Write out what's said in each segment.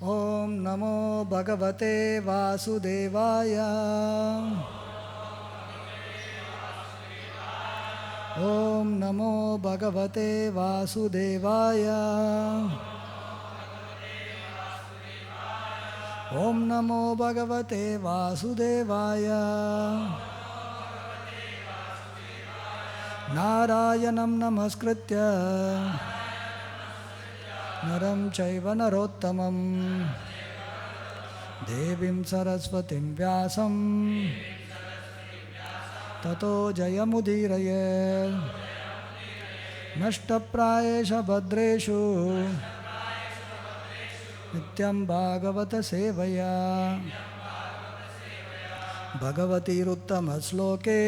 ओम नमो भगवते वासुदेवाय। ओम नमो भगवते वासुदेवाय। ओम नमो भगवते वासुदेवाय। नारायणं नमस्कृत्य नरं चैव नरोत्तमं देवीं सरस्वतीं व्यासं ततो जयमुदीरये। नष्टप्रायेष भद्रेषु नित्यं भागवत सेवया भगवतीरुत्तमश्लोके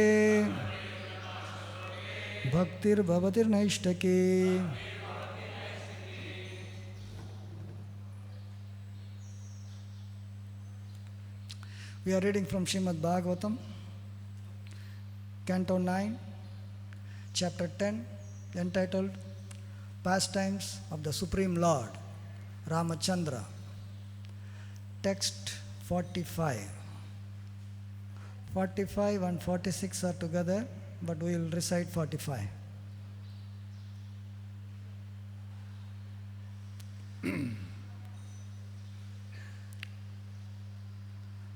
भक्तिर्भवतिर्नैष्टकी। We are reading from Srimad Bhagavatam, Canto 9, Chapter 10, entitled Pastimes of the Supreme Lord, Ramachandra. Text 45. 45 and 46 are together, but we will recite 45.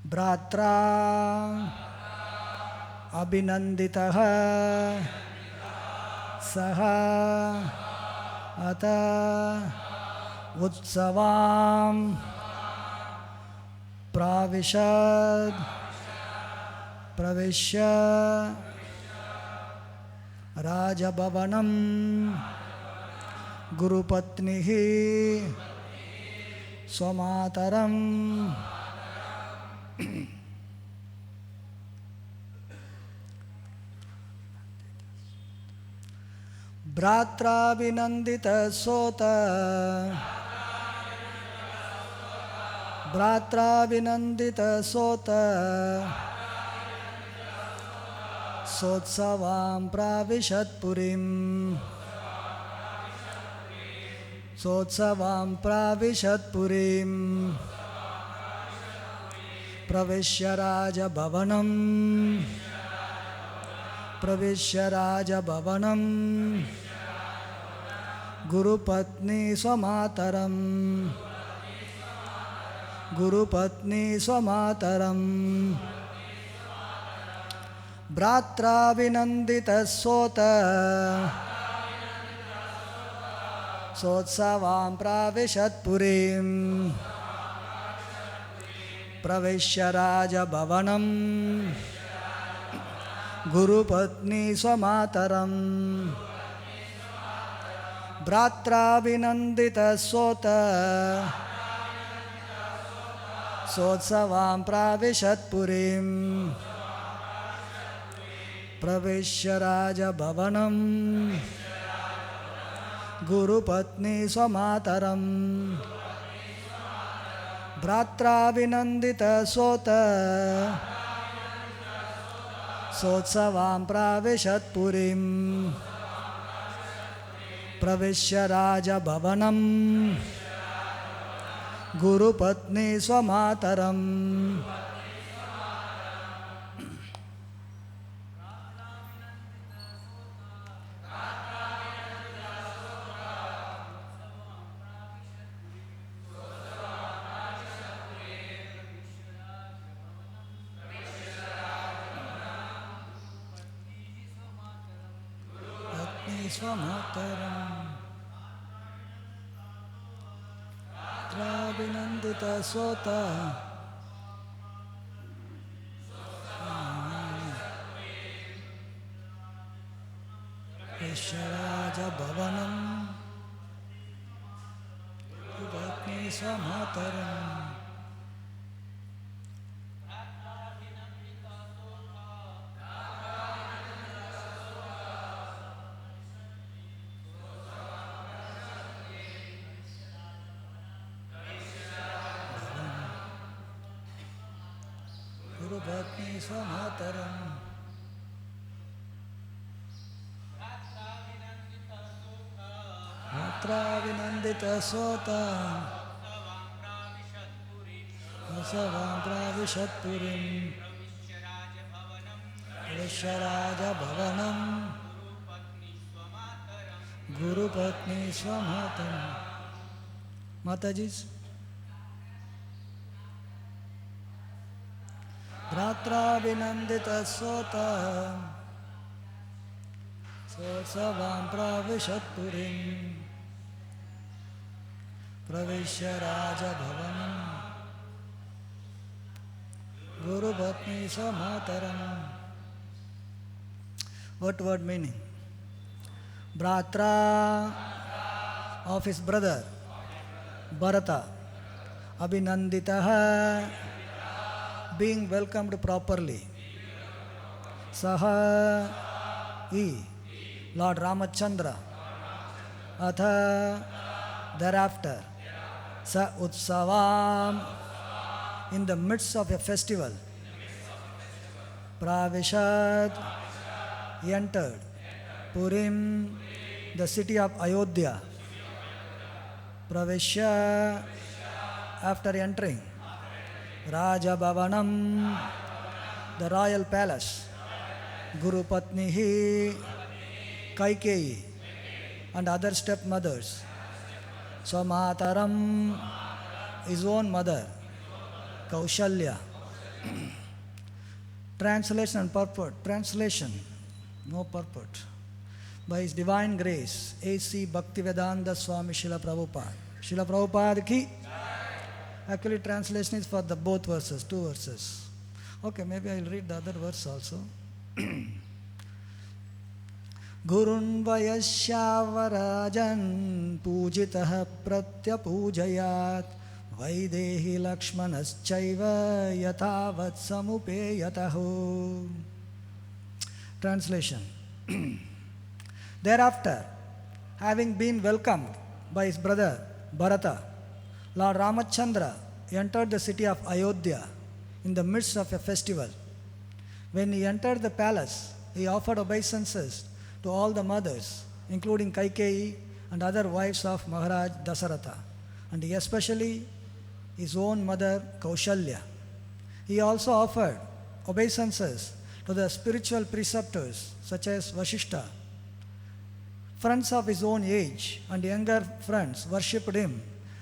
Bratra abhinanditah saha ata utsavam pravishad pravishya rajabhavanam gurupatnihi swamataram. Bratra vinandita sota. Bratra vinandita sota. Sotsavam pravishat purim. Sotsavam pravishat purim. Pravishya raja bhavanam. Pravishya raja bhavanam. Gurupatni swamataram. Gurupatni swamataram. Bratra vinandita sota. Sotsavam pravishat purim. Pravishya raja bhavanam. Gurupatni swamataram. Bratra vinandita sota. Sotsavam pravishat purim. Pravishya raja bhavanam. Gurupatni swamataram. Bratra vinandita sota. Sotsavam pravishat purim. Pravishya raja bhavanam. Gurupatni swamataram. Swamataram. Travinandita sota. Visharaja bhavanam. Gurupatni swamataram. Gurupatni swamataram. Bratra vinandita sota. Savam Pravishatpurim Visharaja Bhavanam Guru Patni Swamatam. Matajis. Bratra Vinandita Sota Savam Pravishatpurim Pravishya Raja Bhavanam Guru Patni Samataram. What word meaning? Bratra of his brother Bharata, Abhinanditaha, being welcomed properly. Saha, he, Lord Ramachandra. Atha, thereafter. Sa Utsavam, in the midst of a festival. Pravishat, he entered. Purim, the city of Ayodhya. Pravishya, after entering. Raja Bhavanam, the royal palace. Guru Patnihi, Kaikeyi, and other stepmothers. Samataram, his own mother. Kaushalya. Translation and purport. Translation, no purport. By His Divine Grace, A.C. Bhaktivedanta Swami Srila Prabhupada. Srila Prabhupada ki. Actually, translation is for the both verses, two verses. Okay, maybe I will read the other verse also. Gurun Vayashyavarajan Pujitah Pratyapujayat Vaidehi Lakshmanaschaiva Yatavat Samupeyataho. Translation. Thereafter, having been welcomed by his brother Bharata, Lord Ramachandra entered the city of Ayodhya in the midst of a festival. When he entered the palace, he offered obeisances to all the mothers, including Kaikeyi and other wives of Maharaj Dasaratha, and especially his own mother Kaushalya. He also offered obeisances to the spiritual preceptors such as Vasishta. Friends of his own age and younger friends worshipped him,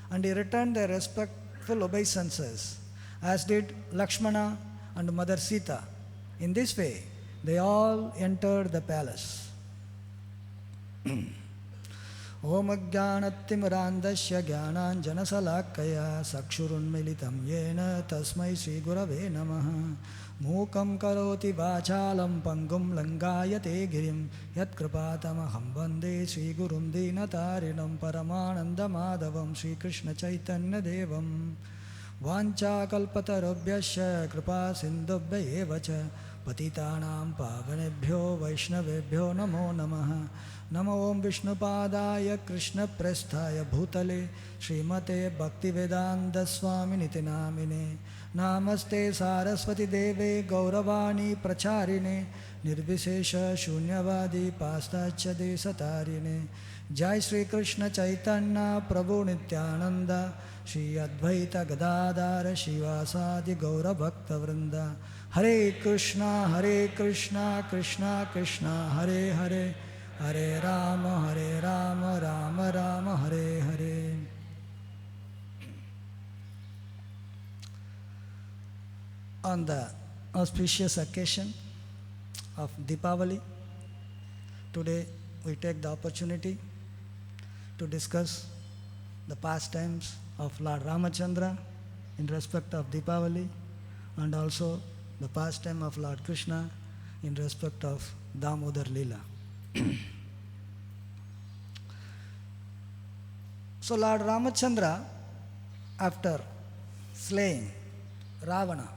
and he returned their respectful obeisances, as did Lakshmana and Mother Sita. In this way, they all entered the palace. Om Ajnanattimrandasya Jnananjanasalakaya Sakshurunmilitam Yena Tasmai Sri Gurave Namaha. Mukam karoti vachalam pangum langayate girim yat kripatamaham vande Sri Gurum Dinatarinam Paramananda Madhavam Sri Krishna Chaitanya Devam. Vancha kalpatarabhyasya kripa sindubhya evacha patitanam pavanebhyo vaishnavebhyo namo namaha. Namo Om Vishnupadaya Krishna Presthaya Bhutale Srimate Bhaktivedanta Swami Niti Namine. Namaste Saraswati Deve Gauravani Pracharine Nirvisesha Shunyavadi Pastacha Desatarine. Jai Sri Krishna Chaitanya Prabhu Nityananda Shri Advaita Gadadara Shivasadi Gaura Bhakta Vrinda. Hare Krishna Krishna Krishna Hare Hare Hare Rama Rama Rama Hare Hare. On the auspicious occasion of Deepawali, today we take the opportunity to discuss the pastimes of Lord Ramachandra in respect of Deepawali, and also the pastime of Lord Krishna in respect of Damodar Leela. So Lord Ramachandra, after slaying Ravana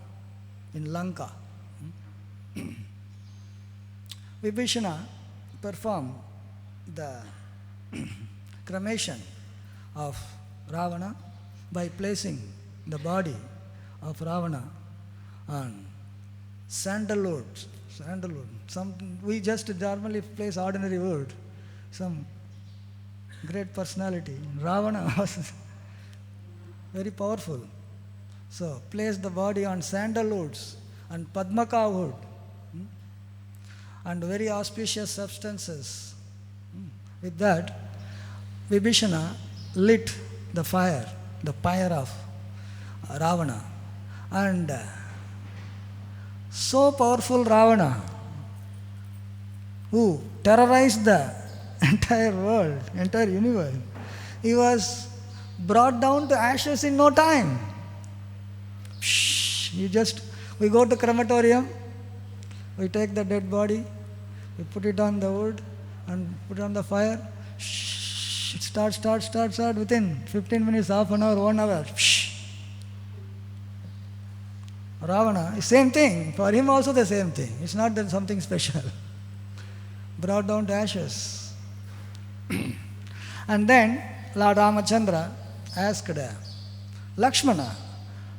in Lanka, Vibhishana performed the cremation of Ravana by placing the body of Ravana on sandalwood. We just normally place ordinary wood. Some great personality. Ravana was very powerful. So placed the body on sandalwoods and padmaka wood and very auspicious substances. With that, Vibhishana lit the pyre of Ravana. And so powerful Ravana, who terrorized the entire world, entire universe, he was brought down to ashes in no time. We go to crematorium, we take the dead body, we put it on the wood and put it on the fire. It starts within 15 minutes, half an hour, 1 hour. Ravana, same thing. For him also the same thing. It's not that something special. Brought down to ashes. And then Lord Ramachandra asked Lakshmana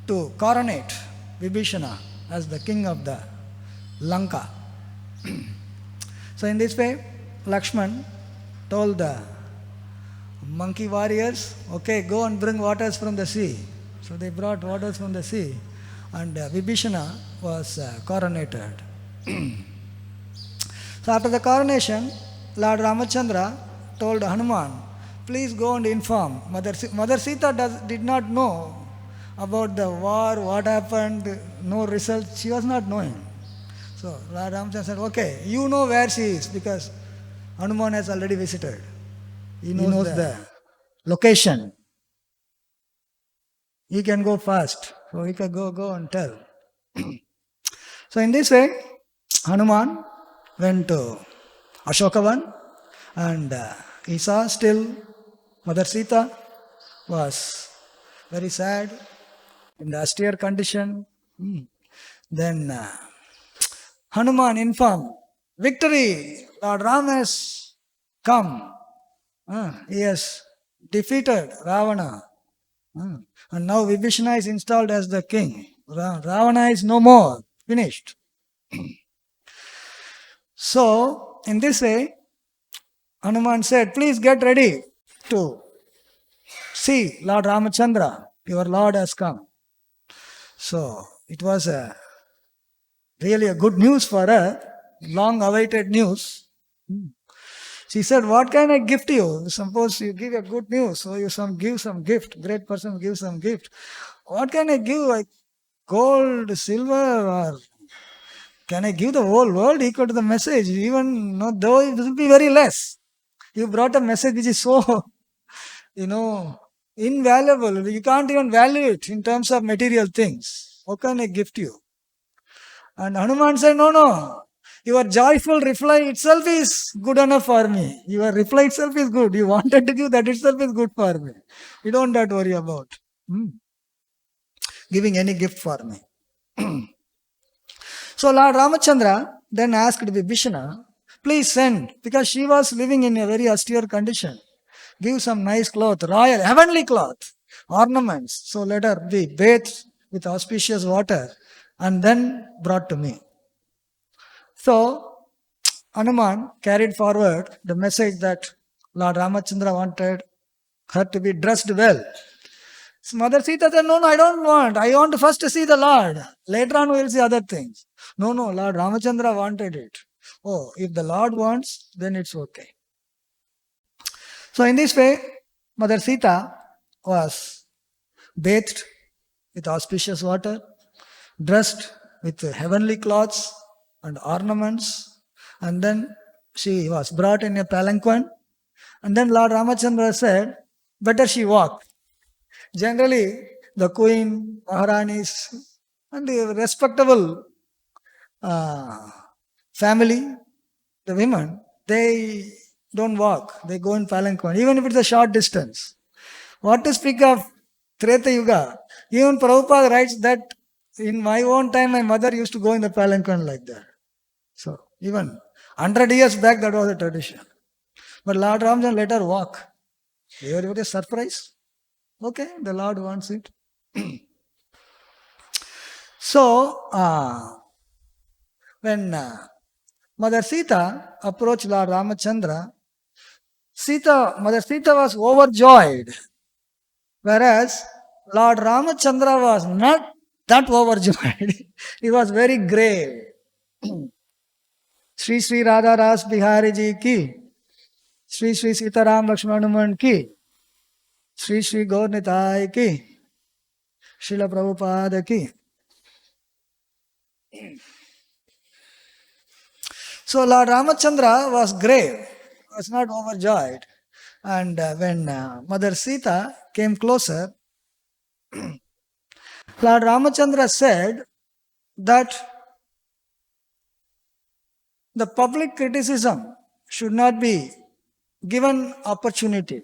to coronate Vibhishana as the king of the Lanka. So in this way, Lakshman told the monkey warriors, okay, go and bring waters from the sea. So they brought waters from the sea, and Vibhishana was coronated. So after the coronation, Lord Ramachandra told Hanuman, please go and inform. Mother Sita did not know about the war, what happened, no results. She was not knowing. So Lord Ramachandra said, okay, you know where she is, because Hanuman has already visited. He knows the location. He can go fast. So he can go and tell. So in this way, Hanuman went to Ashokavan, and he saw still Mother Sita was very sad, in the austere condition. Then Hanuman informed, victory, Lord Rama has come. He has defeated Ravana. And now Vibhishana is installed as the king. Ravana is no more. Finished. So, in this way, Hanuman said, please get ready to see Lord Ramachandra. Your Lord has come. So, it was really a good news for her. Long awaited news. She said, what can I gift you? Suppose you give a good news, so you give some gift. Great person gives some gift. What can I give? Like gold, silver, or can I give the whole world equal to the message? Even though it will be very less. You brought a message which is so, invaluable. You can't even value it in terms of material things. What can I gift you? And Hanuman said, no. Your joyful reply itself is good enough for me. Your reply itself is good. You wanted to give, that itself is good for me. You don't have to worry about giving any gift for me. So Lord Ramachandra then asked Vibhishana, please send, because she was living in a very austere condition. Give some nice cloth, royal, heavenly cloth, ornaments. So let her be bathed with auspicious water and then brought to me. So Hanuman carried forward the message that Lord Ramachandra wanted her to be dressed well. So Mother Sita said, no, I don't want. I want to first see the Lord. Later on we will see other things. No, Lord Ramachandra wanted it. Oh, if the Lord wants, then it's okay. So in this way, Mother Sita was bathed with auspicious water, dressed with heavenly clothes and ornaments, and then she was brought in a palanquin. And then Lord Ramachandra said, better she walk. Generally, the queen, Maharanis, and the respectable family, the women, they don't walk. They go in palanquin, even if it's a short distance. What to speak of Treta Yuga? Even Prabhupada writes that in my own time, my mother used to go in the palanquin like that. So, even 100 years back, that was a tradition. But Lord Ramachandra let her walk. Everybody was surprised. Okay, the Lord wants it. So, when Mother Sita approached Lord Ramachandra, Mother Sita was overjoyed. Whereas Lord Ramachandra was not that overjoyed. He was very grave. Sri Sri Radha Ras Bihari Ji ki, Sri Sri Sitaram Lakshmanaman ki, Sri Sri Gaur Nitai ki, Srila Prabhupada ki. So Lord Ramachandra was grave, was not overjoyed. And when Mother Sita came closer, Lord Ramachandra said that the public criticism should not be given opportunity.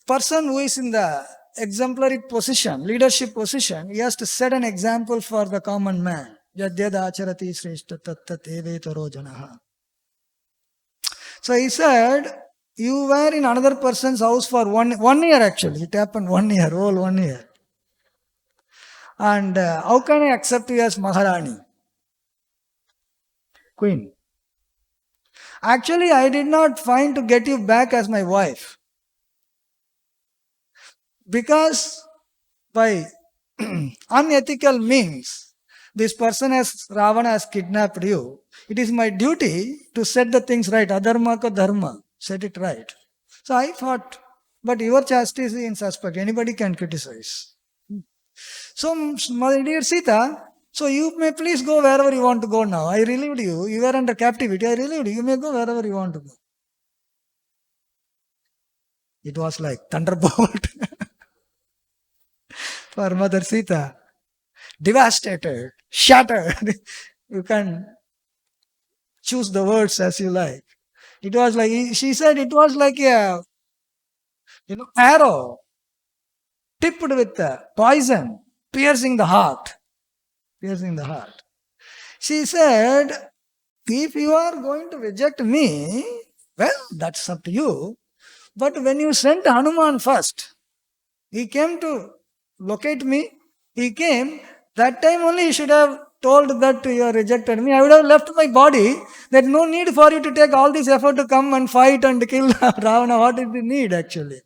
Person who is in the exemplary position, leadership position, he has to set an example for the common man. Yadyada acharati sreshta tattat evetaro janaha. So he said, you were in another person's house for one year actually. It happened 1 year, whole 1 year. And how can I accept you as Maharani? Queen. Actually, I did not find to get you back as my wife. Because by unethical means, this person Ravana has kidnapped you. It is my duty to set the things right. Adharma ka dharma. Set it right. So I thought, but your chastity is in suspect. Anybody can criticize. So, my dear Sita, so you may please go wherever you want to go now. I relieved you. You were under captivity. I relieved you. You may go wherever you want to go. It was like thunderbolt for Mother Sita. Devastated, shattered. You can choose the words as you like. It was like, she said it was like a arrow tipped with poison, piercing the heart. Piercing the heart. She said, if you are going to reject me, well, that's up to you. But when you sent Hanuman first, he came to locate me. He came. That time only you should have told that you have rejected me. I would have left my body. There's no need for you to take all this effort to come and fight and kill Ravana. What is the need actually?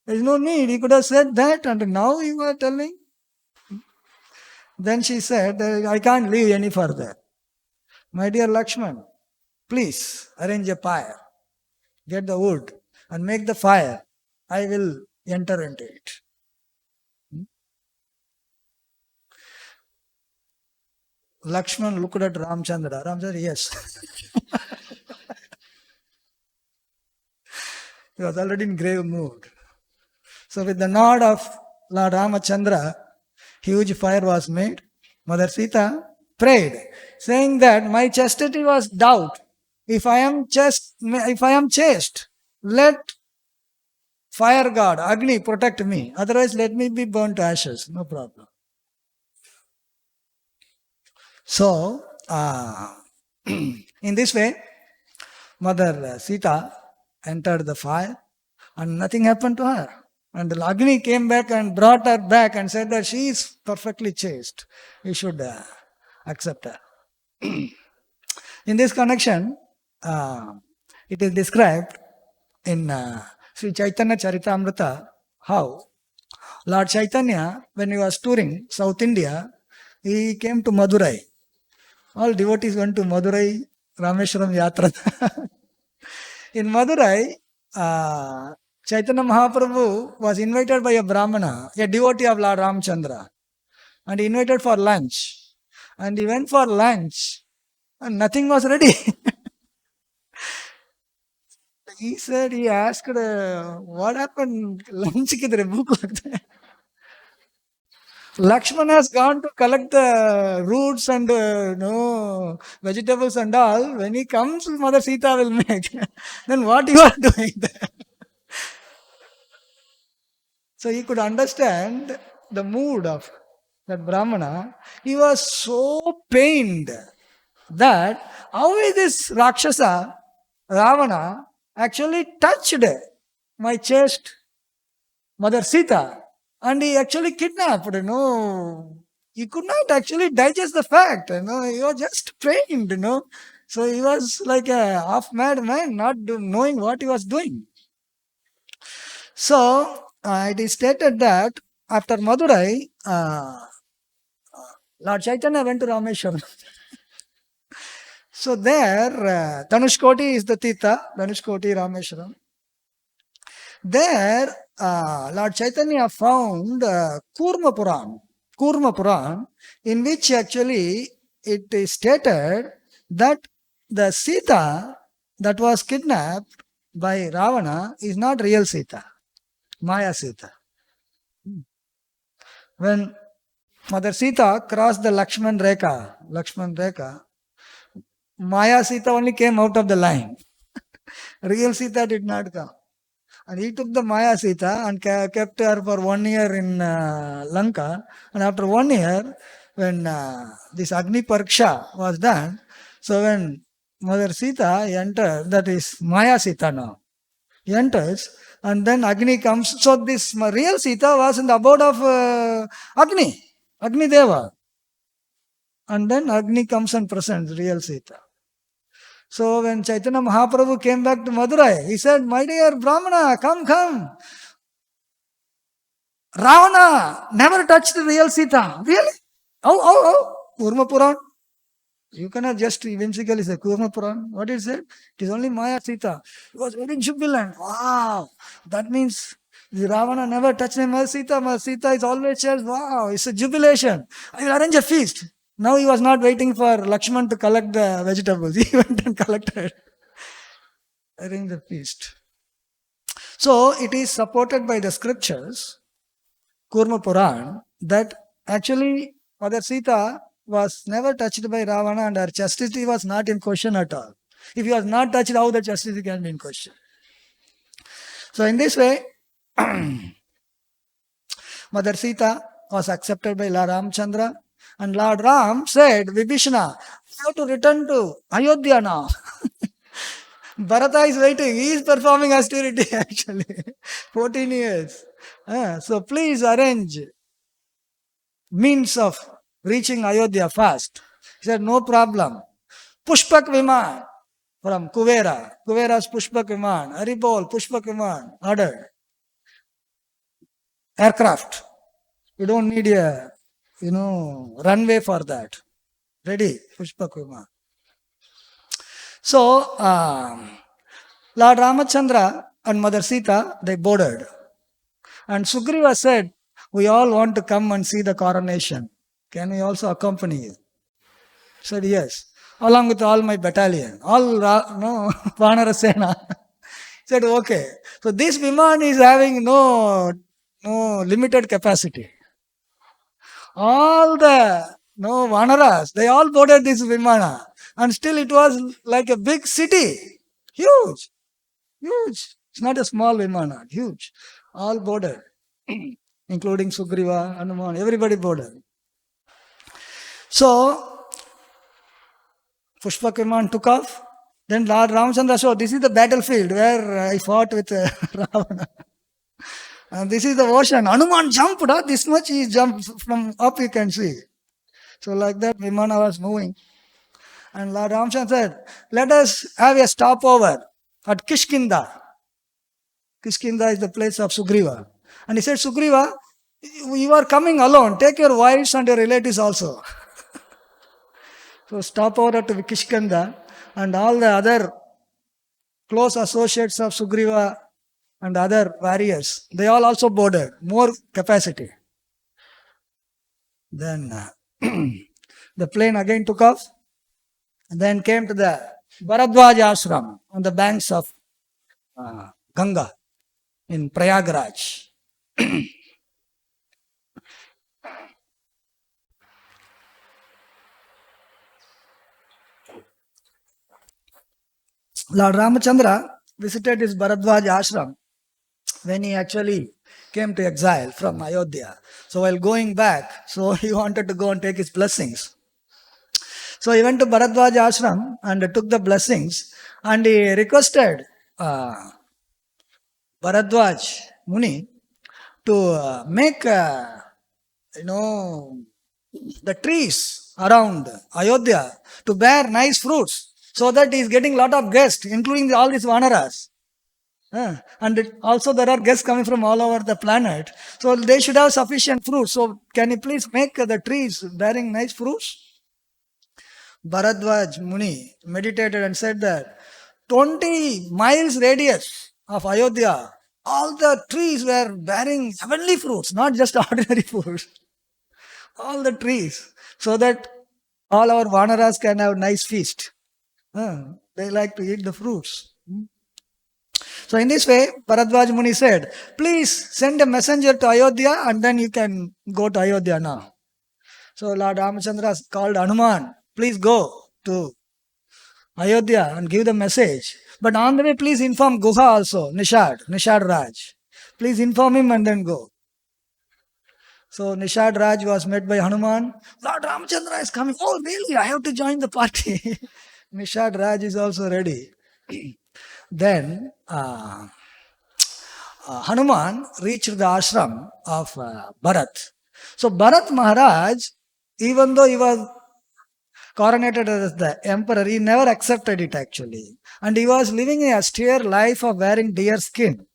There's no need. He could have said that, and now you are telling. Then she said, I can't leave any further. My dear Lakshman, please arrange a fire. Get the wood and make the fire. I will enter into it. Lakshman looked at Ramchandra. Ramchandra, yes. He was already in grave mood. So with the nod of Lord Ramachandra, huge fire was made. Mother Sita prayed, saying that my chastity was doubt. If I am chaste, let fire god, Agni, protect me. Otherwise, let me be burnt to ashes. No problem. So, in this way, Mother Sita entered the fire and nothing happened to her. And the Agni came back and brought her back and said that she is perfectly chaste. You should accept her. In this connection, it is described in Sri Chaitanya Charitamrita how Lord Chaitanya, when he was touring South India, he came to Madurai. All devotees went to Madurai, Rameshwaram Yatra. In Madurai, Chaitanya Mahaprabhu was invited by a Brahmana, a devotee of Lord Ramchandra, and he invited for lunch. And he went for lunch and nothing was ready. He asked, what happened? Lunch kidhar hai, bhook lagta hai. Lakshman has gone to collect the roots and vegetables and all. When he comes, Mother Sita will make. Then what you are doing there? So he could understand the mood of that Brahmana. He was so pained that how is this Rakshasa, Ravana, actually touched my chaste Mother Sita, and he actually kidnapped, He could not actually digest the fact, He was just pained, So he was like a half mad man, not knowing what he was doing. So, it is stated that after Madurai, Lord Chaitanya went to Rameshwaram. So there, Dhanushkoti is the Tita, Dhanushkoti Rameshwaram. There, Lord Chaitanya found Kurma Puran, in which actually it is stated that the Sita that was kidnapped by Ravana is not real Sita, Maya Sita. When Mother Sita crossed the Lakshman Rekha, Maya Sita only came out of the line. Real Sita did not come. And he took the Maya Sita and kept her for 1 year in Lanka. And after 1 year, when this Agni Pariksha was done, so when Mother Sita entered, that is Maya Sita now, he enters, and then Agni comes. So this real Sita was in the abode of Agni Deva. And then Agni comes and presents real Sita. So when Chaitanya Mahaprabhu came back to Madurai, he said, "My dear Brahmana, come. Ravana never touched the real Sita." Really? Oh. Kurma Puran. You cannot just whimsically say Kurma Puran. What is it? It is only Maya Sita. He was very jubilant. Wow. That means the Ravana never touched my Sita. My Sita is always shares. Wow. It's a jubilation. I will arrange a feast. Now he was not waiting for Lakshman to collect the vegetables. He went and collected. Arrange the feast. So it is supported by the scriptures, Kurma Puran, that actually Mother Sita was never touched by Ravana and her chastity was not in question at all. If he was not touched, how the chastity can be in question? So in this way, Mother Sita was accepted by Lord Ramchandra. And Lord Ram said, "Vibhishana, you have to return to Ayodhya now." Bharata is waiting. He is performing austerity actually. 14 years. So please arrange means of reaching Ayodhya fast. He said, "No problem. Pushpak Viman from Kuvera. Kuvera's Pushpak Viman. Haribol, Pushpak Viman. Ordered. Aircraft. You don't need a runway for that. Ready, Pushpak Viman." So, Lord Ramachandra and Mother Sita, they boarded. And Sugriva said, "We all want to come and see the coronation. Can we also accompany you?" Said, "Yes, along with all my battalion, all Vanara Sena." Said, "Okay." So this Viman is having no limited capacity. All the Vanaras, they all boarded this Vimana. And still it was like a big city. Huge. It's not a small Vimana, huge. All boarded. Including Sugriva, Hanuman, everybody boarded. So, Pushpak Viman took off. Then Lord Ramchandra showed, "This is the battlefield where I fought with Ravana. And this is the ocean. Hanuman jumped, this much he jumped from up, you can see." So like that, Vimana was moving. And Lord Ramchandra said, "Let us have a stopover at Kishkinda." Kishkinda is the place of Sugriva. And he said, "Sugriva, you are coming alone. Take your wives and your relatives also." So stop over at Kishkinda, and all the other close associates of Sugriva and other warriors, they all also boarded, more capacity. Then the plane again took off, and then came to the Bharadwaj ashram on the banks of Ganga in Prayagraj. Lord Ramachandra visited his Bharadwaj ashram when he actually came to exile from Ayodhya. So while going back, so he wanted to go and take his blessings. So he went to Bharadwaj ashram and took the blessings, and he requested Bharadwaj Muni to make the trees around Ayodhya to bear nice fruits, so that he is getting lot of guests, including all these Vanaras. And also there are guests coming from all over the planet. So they should have sufficient fruit. So can you please make the trees bearing nice fruits? Bharadwaj Muni meditated and said that 20 miles radius of Ayodhya, all the trees were bearing heavenly fruits, not just ordinary fruits. All the trees, so that all our Vanaras can have nice feast. They like to eat the fruits. So in this way, Bharadwaj Muni said, please send a messenger to Ayodhya and then you can go to Ayodhya now. So Lord Ramachandra called Hanuman, please go to Ayodhya and give the message. But on the way, please inform Guha also, Nishad Raj. Please inform him and then go. So Nishad Raj was met by Hanuman. Lord Ramachandra is coming. Oh, really? I have to join the party. Nishad Raj is also ready. Then Hanuman reached the ashram of Bharat. So Bharat Maharaj, even though he was coronated as the emperor, he never accepted it actually. And he was living a austere life of wearing deer skin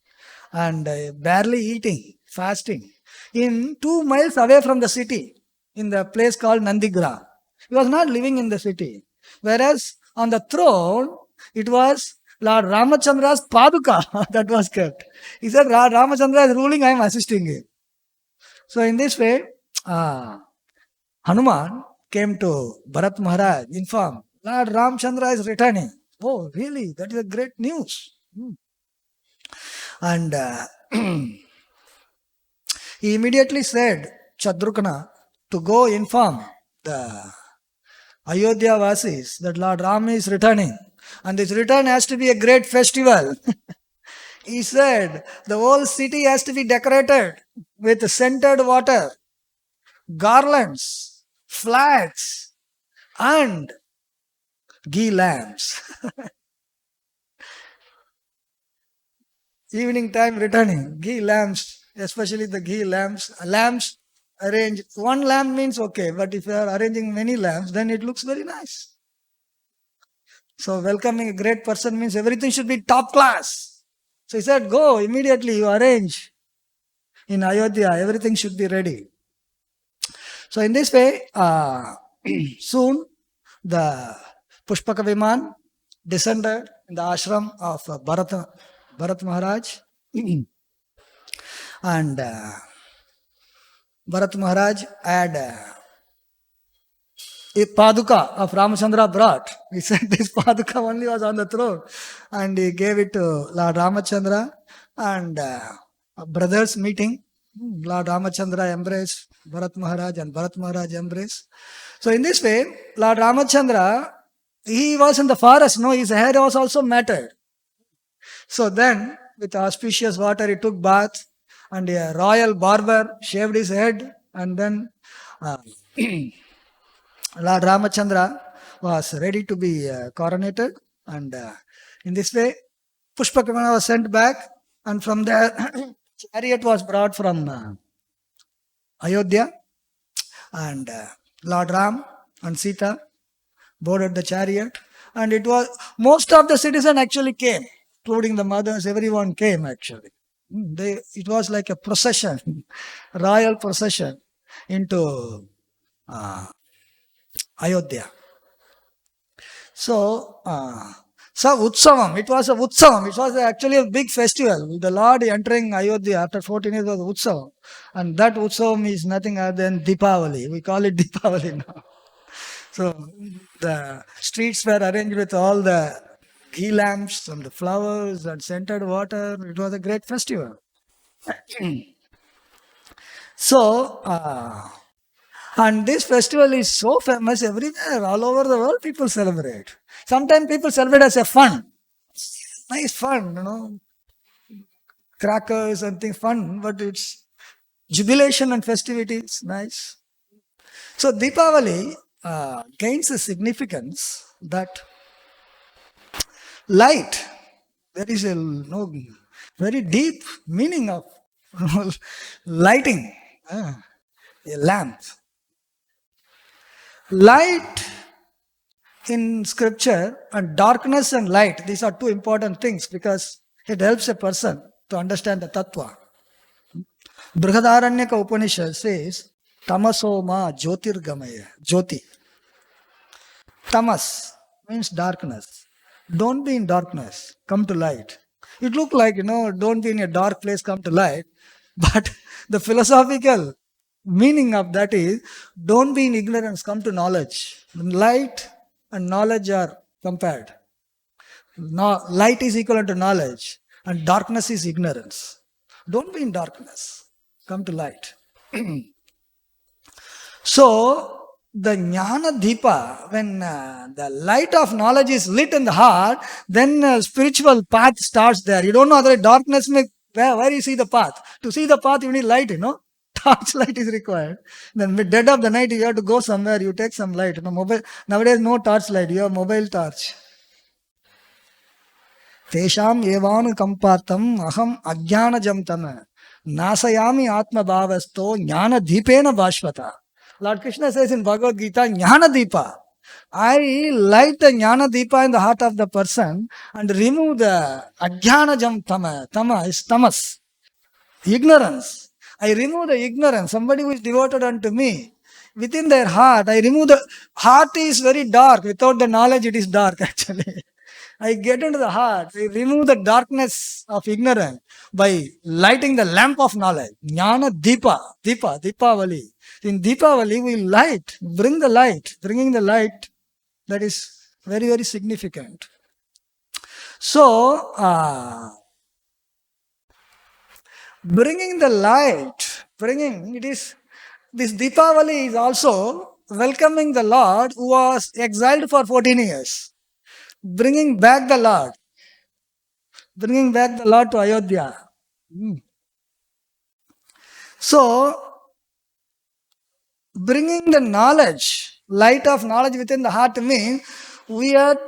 and barely eating, fasting, in 2 miles away from the city, in the place called Nandigram. He was not living in the city. Whereas on the throne, it was Lord Ramachandra's Paduka that was kept. He said, Ramachandra is ruling, I am assisting him. So in this way, Hanuman came to Bharat Maharaj, informed, Lord Ramchandra is returning. Oh, really? That is a great news. And he immediately said, Shatrukna, to go inform the Ayodhya Vasis that Lord Ram is returning. And this return has to be a great festival. He said, the whole city has to be decorated with scented water, garlands, flags, and ghee lamps. Evening time returning, ghee lamps, especially the ghee lamps. Lamps arranged. One lamp means okay, but if you are arranging many lamps, then it looks very nice. So welcoming a great person means everything should be top class. So he said, go immediately, you arrange. In Ayodhya, everything should be ready. So in this way, soon the Pushpaka Viman descended in the ashram of Bharat Maharaj. And Bharat Maharaj had a Paduka of Ramachandra brought. He said this Paduka only was on the throne. And he gave it to Lord Ramachandra. And brothers meeting. Lord Ramachandra embraced Bharat Maharaj and Bharat Maharaj embraced. So in this way, Lord Ramachandra, he was in the forest, no, his hair was also matted. So then, with auspicious water, he took bath and a royal barber shaved his head, and then Lord Ramachandra was ready to be coronated, and in this way, Pushpaka was sent back, and from there, chariot was brought from Ayodhya, and Lord Ram and Sita boarded the chariot, and it was most of the citizens actually came, including the mothers. Everyone came actually. It was like a procession, royal procession into Ayodhya. So Utsavam, it was a Utsavam, it was actually a big festival. The Lord entering Ayodhya after 14 years was Utsavam. And that Utsavam is nothing other than Deepawali. We call it Deepawali now. So the streets were arranged with all the ghee lamps and the flowers and scented water. It was a great festival. So, and this festival is so famous everywhere, all over the world people celebrate. Sometimes people celebrate as a fun. Nice fun, crackers and things fun, but it's jubilation and festivities, nice. So Deepawali gains a significance that light, there is a very deep meaning of lighting a lamp. Light in scripture and darkness and light, these are two important things, because It helps a person to understand the tattva. Brihadaranyaka Upanishad says, Tamasoma Jyotirgamaya. Jyoti. Tamas means darkness. Don't be in darkness. Come to light. It looks like, don't be in a dark place, come to light. But the philosophical meaning of that is, don't be in ignorance, come to knowledge. Light and knowledge are compared. Light is equivalent to knowledge and darkness is ignorance. Don't be in darkness. Come to light. So, the Jnana Deepa, when the light of knowledge is lit in the heart, then spiritual path starts there. You don't know other darkness, where you see the path. To see the path, you need light, Torch light is required. Then with dead of the night, you have to go somewhere, you take some light. Mobile, nowadays, no torch light, you have mobile torch. Tesham evan kampatam aham ajnana jamtana nasayami atma bhavasto jnana deepena bhashvata. Lord Krishna says in Bhagavad Gita, Jnana Deepa. I light the Jnana Deepa in the heart of the person and remove the Ajnana Jam Tama. Tama is tamas. Ignorance. I remove the ignorance. Somebody who is devoted unto me, within their heart, I remove the heart is very dark. Without the knowledge, it is dark actually. I get into the heart, I remove the darkness of ignorance by lighting the lamp of knowledge. Jnana Deepawali. In Deepawali, we light, bring the light. Bringing the light, that is very, very significant. So, bringing the light, this Deepawali is also welcoming the Lord who was exiled for 14 years. Bringing back the Lord to Ayodhya. So, bringing the knowledge, light of knowledge within the heart means we have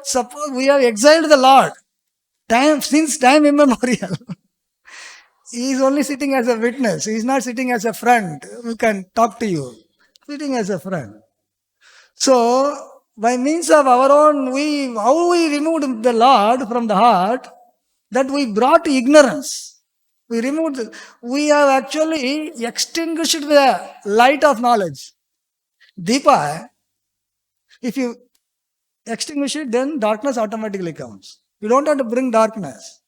exiled the Lord. Since time immemorial. He is only sitting as a witness. He is not sitting as a friend who can talk to you. Sitting as a friend. So, by means of our own, how we removed the Lord from the heart, that we brought ignorance. We have actually extinguished the light of knowledge. Deepa, if you extinguish it, then darkness automatically comes. You don't have to bring darkness.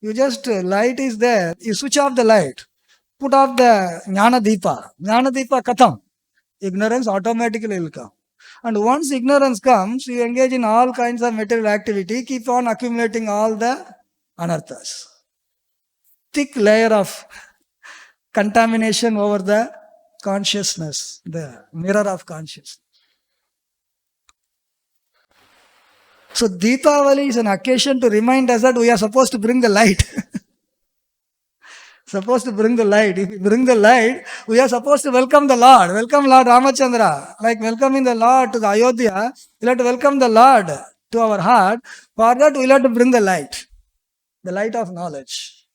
You just, light is there, you switch off the light, put off the Jnana Deepa. Jnana Deepa katham. Ignorance automatically will come. And once ignorance comes, you engage in all kinds of material activity, keep on accumulating all the anarthas. Thick layer of contamination over the consciousness, the mirror of consciousness. So Deepawali is an occasion to remind us that we are supposed to bring the light. Supposed to bring the light. If we bring the light, we are supposed to welcome the Lord. Welcome Lord Ramachandra. Like welcoming the Lord to the Ayodhya, we'll have to welcome the Lord to our heart. For that, we'll have to bring the light of knowledge.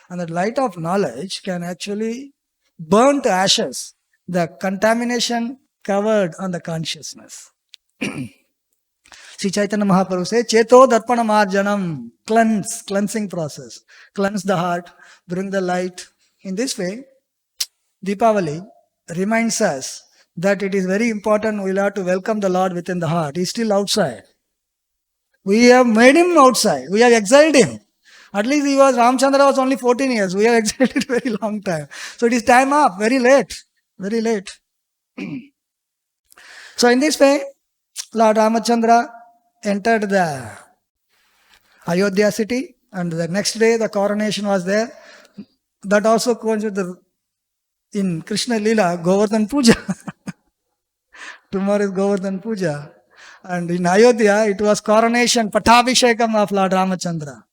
And that light of knowledge can actually burn to ashes the contamination covered on the consciousness. Sri Chaitanya Mahaprabhu says, Cheto Darpana Marjanam, cleansing process. Cleanse the heart, bring the light. In this way, Deepawali reminds us that it is very important we'll have to welcome the Lord within the heart. He's still outside. We have made him outside. We have exiled him. At least Ramchandra was only 14 years. We have exiled it very long time. So it is time up, very late. Very late. So in this way, Lord Ramachandra entered the Ayodhya city, and the next day the coronation was there. That also coincided in Krishna Lila, Govardhan Puja. Tomorrow is Govardhan Puja. And in Ayodhya, it was coronation, Patabhishekam of Lord Ramachandra.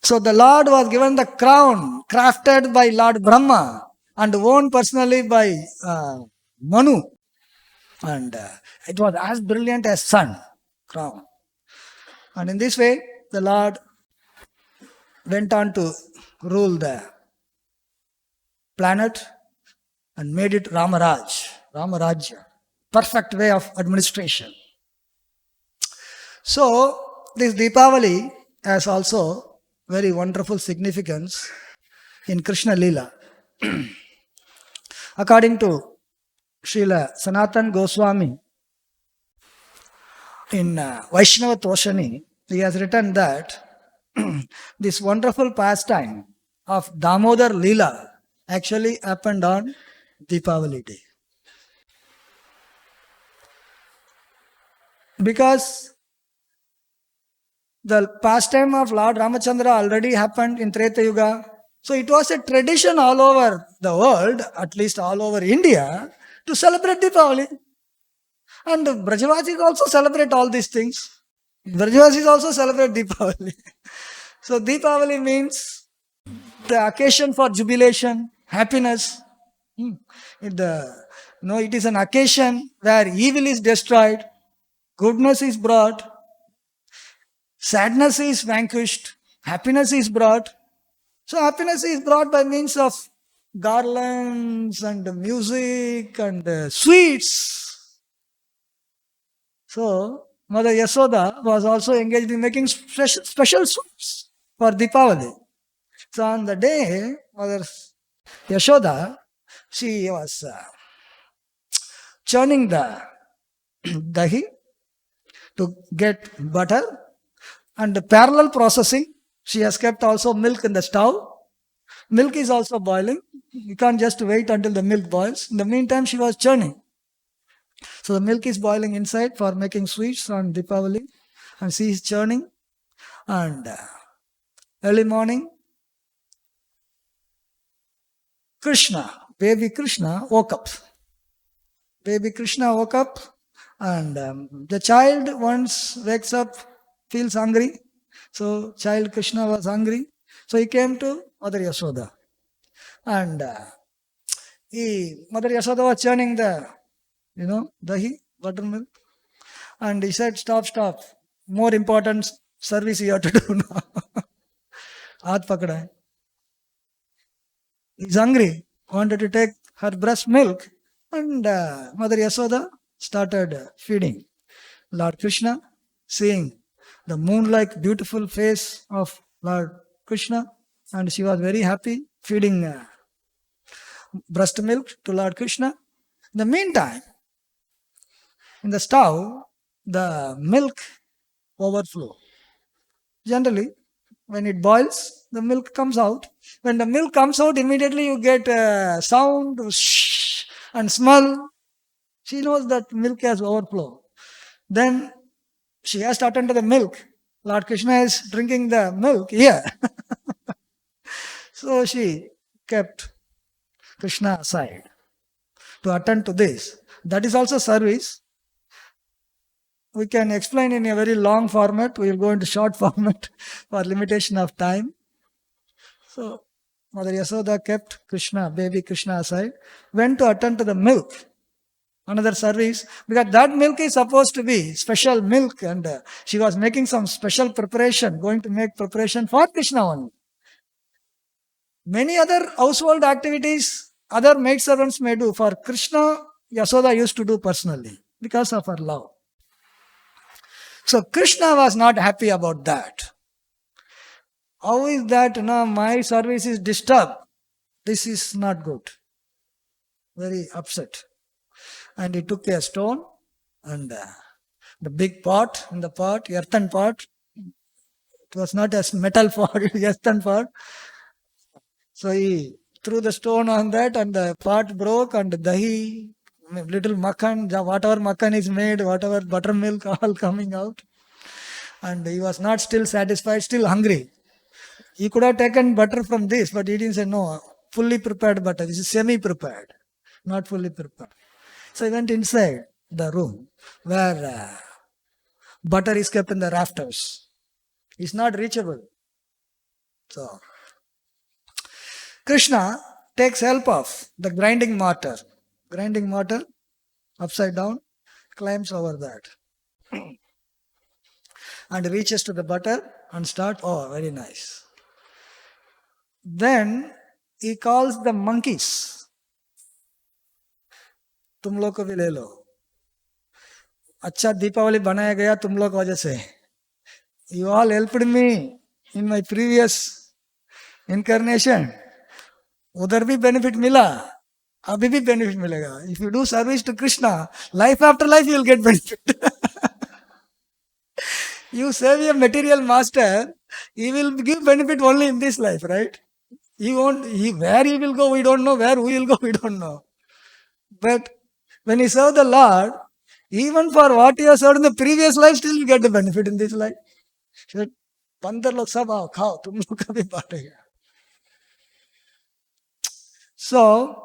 So the Lord was given the crown crafted by Lord Brahma and worn personally by Manu. And it was as brilliant as sun crown. And in this way, the Lord went on to rule the planet and made it Ramarajya, perfect way of administration. So, this Deepawali has also very wonderful significance in Krishna Leela. According to Srila Sanatan Goswami, in Vaishnava Toshani, he has written that this wonderful pastime of Damodar Leela actually happened on Deepawali day. Because the pastime of Lord Ramachandra already happened in Treta Yuga. So it was a tradition all over the world, at least all over India, to celebrate Deepavali. And Brajavasis also celebrate all these things. Brajavasis also celebrate Deepavali. So Deepavali means the occasion for jubilation, happiness. It is an occasion where evil is destroyed, goodness is brought, sadness is vanquished, happiness is brought. So happiness is brought by means of garlands and music and sweets. So Mother Yasoda was also engaged in making special sweets for Deepavali. So on the day, Mother Yashoda, she was churning the dahi to get butter, and the parallel processing, she has kept also milk in the stove. Milk is also boiling. You can't just wait until the milk boils. In the meantime, she was churning. So the milk is boiling inside for making sweets on Deepavali, and she is churning. And early morning, baby Krishna woke up. Baby Krishna woke up, and the child once wakes up, feels hungry. So child Krishna was hungry. So he came to Mother Yasoda. And Mother Yasoda was churning the, dahi, buttermilk. And he said, stop. More important service you have to do now. Haath pakda hai. He's hungry, wanted to take her breast milk. And Mother Yasoda started feeding Lord Krishna, seeing the moon-like beautiful face of Lord Krishna, and she was very happy feeding breast milk to Lord Krishna. In the meantime, in the stove, the milk overflow. Generally, when it boils, the milk comes out. When the milk comes out, immediately you get sound, shh, and smell. She knows that milk has overflow. Then she has to attend to the milk. Lord Krishna is drinking the milk here. So she kept Krishna aside to attend to this. That is also service. We can explain in a very long format. We will go into short format for limitation of time. So Mother Yasoda kept baby Krishna aside, went to attend to the milk. Another service, because that milk is supposed to be special milk, and she was making some special preparation, going to make preparation for Krishna only. Many other household activities other maidservants may do. For Krishna, Yasoda used to do personally because of her love. So Krishna was not happy about that. How is that? My service is disturbed. This is not good. Very upset. And he took a stone and the big pot, in the pot, earthen pot. It was not a metal pot, it was earthen pot. So he threw the stone on that and the pot broke, and dahi, little makhan, whatever makhan is made, whatever buttermilk, all coming out. And he was not still satisfied, still hungry. He could have taken butter from this, but he didn't say no, fully prepared butter. This is semi-prepared, not fully prepared. So he went inside the room where butter is kept in the rafters. It's not reachable. So Krishna takes help of the grinding mortar. Grinding mortar, upside down, climbs over that. And reaches to the butter and very nice. Then he calls the monkeys. तुम लोग को भी ले लो. अच्छा दीपावली बनाया गया तुम लोग वजह से. You all helped me in my previous incarnation. उधर भी benefit मिला, अभी भी benefit मिलेगा. If you do service to Krishna, life after life you will get benefit. You serve a material master, he will give benefit only in this life, right? He won't. Where he will go, we don't know. Where we will go, we don't know. But when you serve the Lord, even for what you have served in the previous life, still you get the benefit in this life. बंदर लोग सब आओ खाओ तुम लोग का भी बांटेगा. So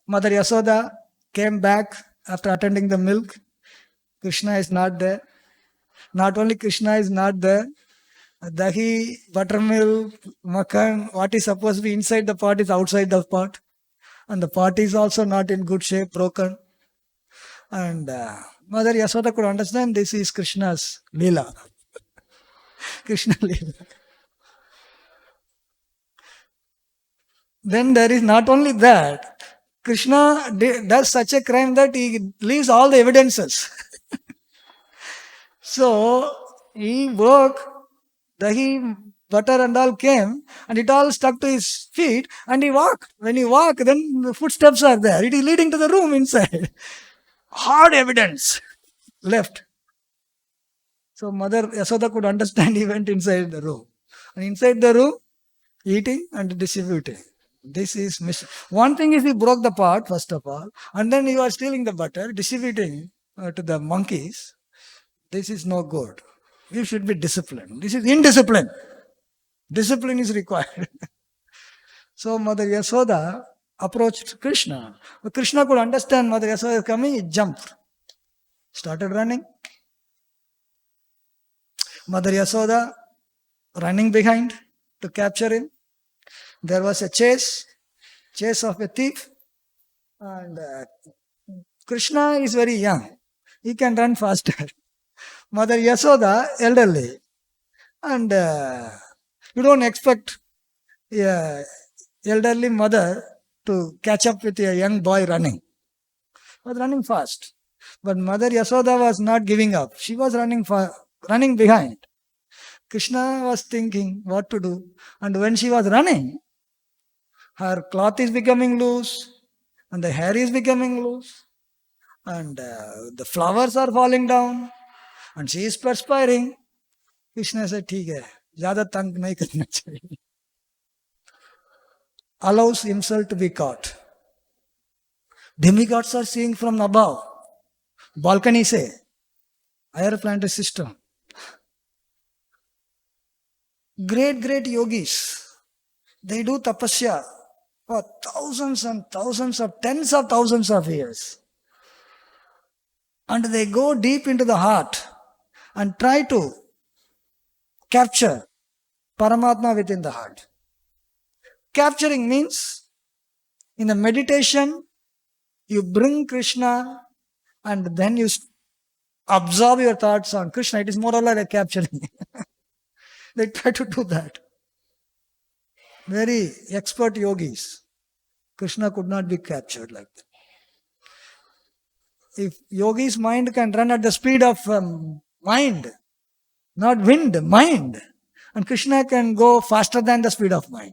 Mother Yasoda came back after attending the milk. Krishna is not there. Not only Krishna is not there, dahi, buttermilk, Mukund, what is supposed to be inside the pot is outside the pot. And the pot is also not in good shape, broken. And Mother Yasoda could understand this is Krishna's Leela. Krishna Leela. Then there is not only that, Krishna does such a crime that he leaves all the evidences. So he broke, dahi, butter and all came and it all stuck to his feet and he walked. When he walked, then the footsteps are there. It is leading to the room inside. Hard evidence left. So Mother Yasoda could understand, he went inside the room. And inside the room, eating and distributing. This is mission. One thing is he broke the pot, first of all, and then he was stealing the butter, distributing to the monkeys. This is no good. You should be disciplined. This is indiscipline. Discipline is required. So Mother Yasoda approached Krishna. But Krishna could understand Mother Yasoda is coming, he jumped. Started running. Mother Yasoda running behind to capture him. There was a chase of a thief. And Krishna is very young. He can run faster. Mother Yasoda, elderly. And you don't expect a elderly mother to catch up with a young boy running. He was running fast. But Mother Yasoda was not giving up. She was running behind. Krishna was thinking what to do. And when she was running, her cloth is becoming loose, and the hair is becoming loose, and the flowers are falling down, and she is perspiring. Krishna said, "ठीक है, ज़्यादा तंग नहीं करना चाहिए." Allows himself to be caught. Demigods are seeing from above. Balcony say, higher planetary system. Great yogis, they do tapasya for thousands and thousands of, tens of thousands of years. And they go deep into the heart and try to capture Paramatma within the heart. Capturing means, in the meditation, you bring Krishna and then you absorb your thoughts on Krishna. It is more or less like capturing. They try to do that. Very expert yogis. Krishna could not be captured like that. If yogi's mind can run at the speed of mind, not wind, mind, and Krishna can go faster than the speed of mind.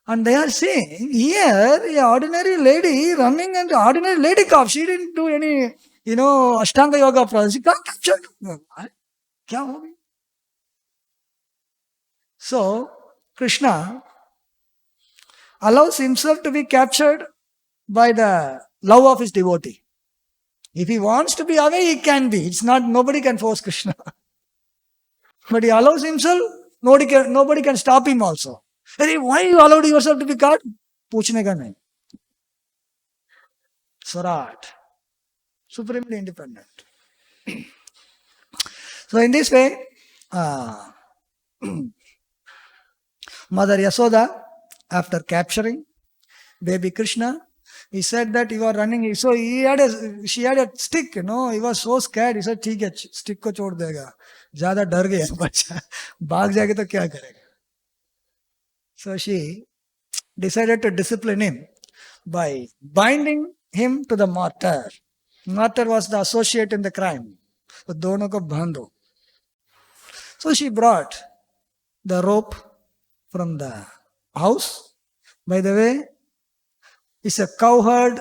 And they are saying, here, an ordinary lady running and ordinary lady cop, she didn't do any, Ashtanga yoga process. She can't capture it. Kya hoga? So, Krishna allows himself to be captured by the love of his devotee. If he wants to be away, he can be. It's not, nobody can force Krishna. But he allows himself, nobody can stop him also. Why you allowed yourself to be caught? Puchne ka nahi. Swarat. Supremely independent. So in this way, Mother Yasoda, after capturing baby Krishna, he said that you are running. So she had a stick, He was so scared. He said, "ठीक है, stick को छोड़ देगा. ज़्यादा डर गया बच्चा. भाग जाएगा तो क्या करेगा?" So she decided to discipline him by binding him to the martyr. Martyr was the associate in the crime. So दोनों को बांधो. So she brought the rope from the house. By the way, it's a cowherd,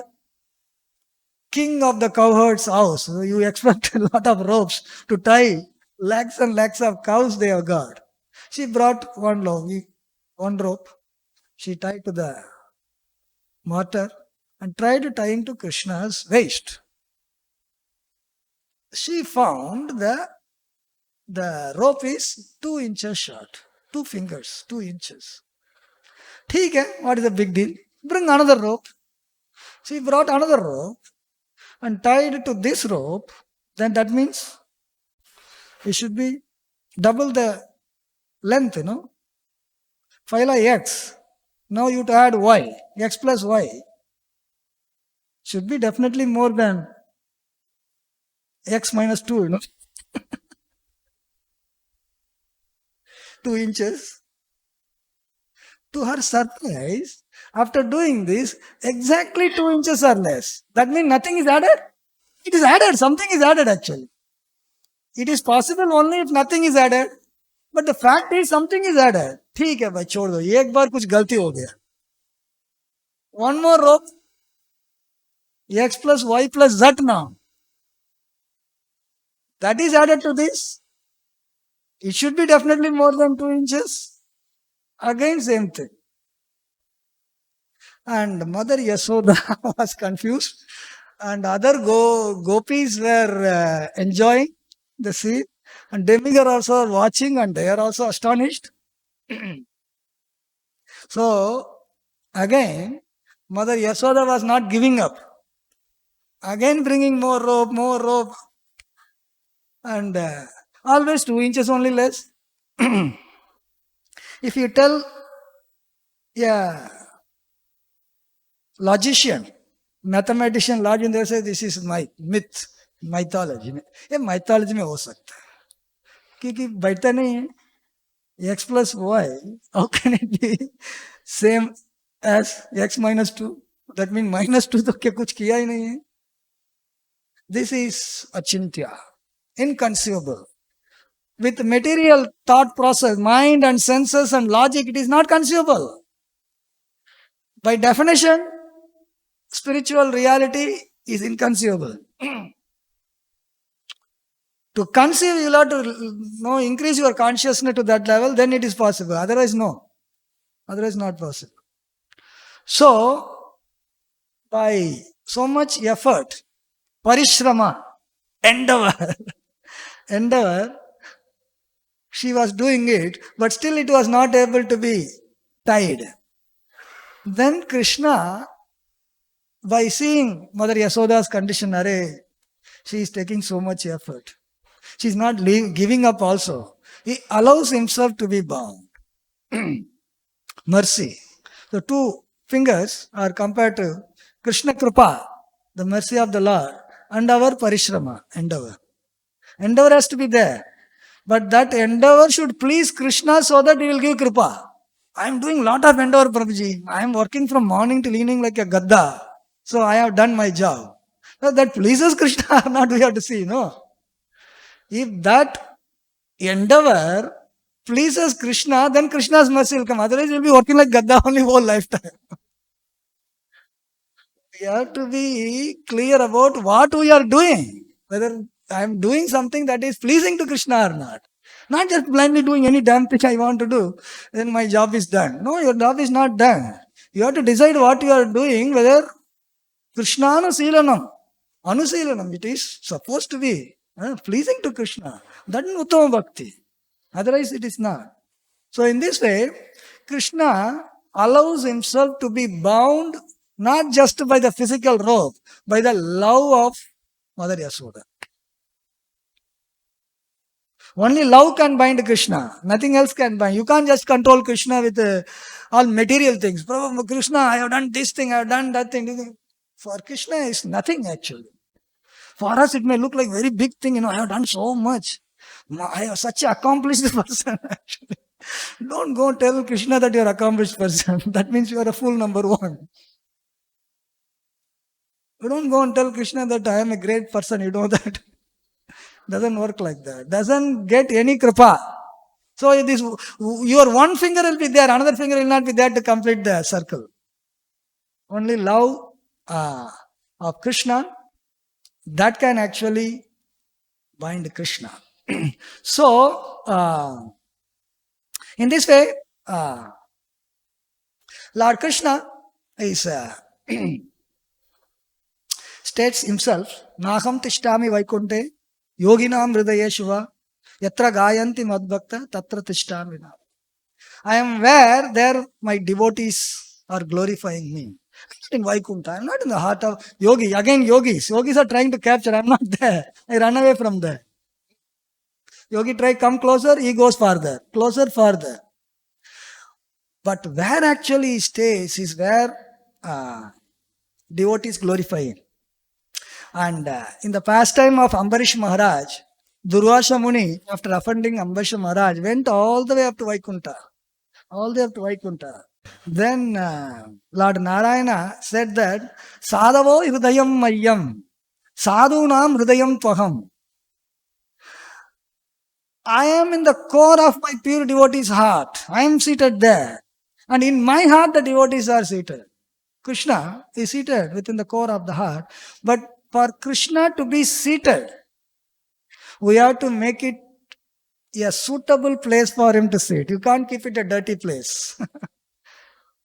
king of the cowherd's house. So you expect a lot of ropes to tie lakhs and lakhs of cows they have got. She brought one rope. She tied to the mortar and tried tying to Krishna's waist. She found the rope is 2 inches short. 2 fingers, 2 inches. ठीक है, what is the big deal? Bring another rope. She brought another rope and tied to this rope. Then that means it should be double the length, 5 x. Now you to add y. X plus y should be definitely more than x minus 2, 2 inches. To her surprise, after doing this, exactly 2 inches or less. That means nothing is added? It is added. Something is added actually. It is possible only if nothing is added. But the fact is something is added. ठीक है भाई छोड़ दो. एक बार कुछ गलती हो गया. One more rope. X plus Y plus Z now. That is added to this. It should be definitely more than 2 inches. Again same thing. And Mother Yasoda was confused. And other gopis were enjoying the scene. And demigods also are watching and they are also astonished. So, again, Mother Yasoda was not giving up. Again bringing more rope. And always 2 inches only less. If you tell a logician, mathematician, logician, they say this is my myth, mythology. ये mythology में हो सकता है क्योंकि बैठता नहीं है. X plus Y, how can it be same as x minus 2? That means minus 2 तो क्या कुछ किया ही नहीं है. This is achintya, inconceivable. With material thought process, mind and senses and logic, it is not conceivable. By definition, spiritual reality is inconceivable. To conceive, you will have to increase your consciousness to that level, then it is possible. Otherwise, no. Otherwise, not possible. So, by so much effort, parishrama, endeavor, she was doing it, but still it was not able to be tied. Then Krishna, by seeing Mother Yasoda's condition, Hare, she is taking so much effort. She is not giving up also. He allows himself to be bound. Mercy. The 2 fingers are compared to Krishna Kripa, the mercy of the Lord, and our parishrama, endeavor. Endeavor has to be there. But that endeavor should please Krishna so that he will give Kripa. I am doing lot of endeavor, Prabhuji. I am working from morning till evening like a gadda. So I have done my job. Now that pleases Krishna or not, we have to see, If that endeavor pleases Krishna, then Krishna's mercy will come. Otherwise, you will be working like gadda only whole lifetime. We have to be clear about what we are doing. Whether I am doing something that is pleasing to Krishna or not. Not just blindly doing any damn thing I want to do, then my job is done. No, your job is not done. You have to decide what you are doing, whether Krishna anusilanam. Anusilanam, it is supposed to be pleasing to Krishna. That is Uttama Bhakti. Otherwise it is not. So in this way, Krishna allows himself to be bound not just by the physical rope, by the love of Mother Yasoda. Only love can bind Krishna. Nothing else can bind. You can't just control Krishna with all material things. Krishna, I have done this thing, I have done that thing. For Krishna, it's nothing actually. For us, it may look like very big thing. I have done so much. I am such an accomplished person actually. Don't go tell Krishna that you are an accomplished person. That means you are a fool number 1. You don't go and tell Krishna that I am a great person. You know that. Doesn't work like that. Doesn't get any kripa. So your one finger will be there, another finger will not be there to complete the circle. Only love of Krishna, that can actually bind Krishna. So, in this way, Lord Krishna is states himself, Naham tishtami vaikunte, yoginam hridayeshuva, yatra gayanti madbhakta, tatra tishtami. I am where there my devotees are glorifying me. In Vaikuntha, I am not in the heart of yogi. Again, yogis. Yogis are trying to capture. I am not there. I run away from there. Yogi try come closer, he goes farther. Closer, farther. But where actually he stays is where devotees glorify him. And in the pastime of Ambarish Maharaj, Durvasa Muni, after offending Ambarish Maharaj, went all the way up to Vaikuntha. All the way up to Vaikuntha. Then Lord Narayana said that Sadhavo Hridayam Mayyam, Sadhunam Hridayam Tvaham. I am in the core of my pure devotee's heart. I am seated there. And in my heart, the devotees are seated. Krishna is seated within the core of the heart. But for Krishna to be seated, we have to make it a suitable place for him to sit. You can't keep it a dirty place.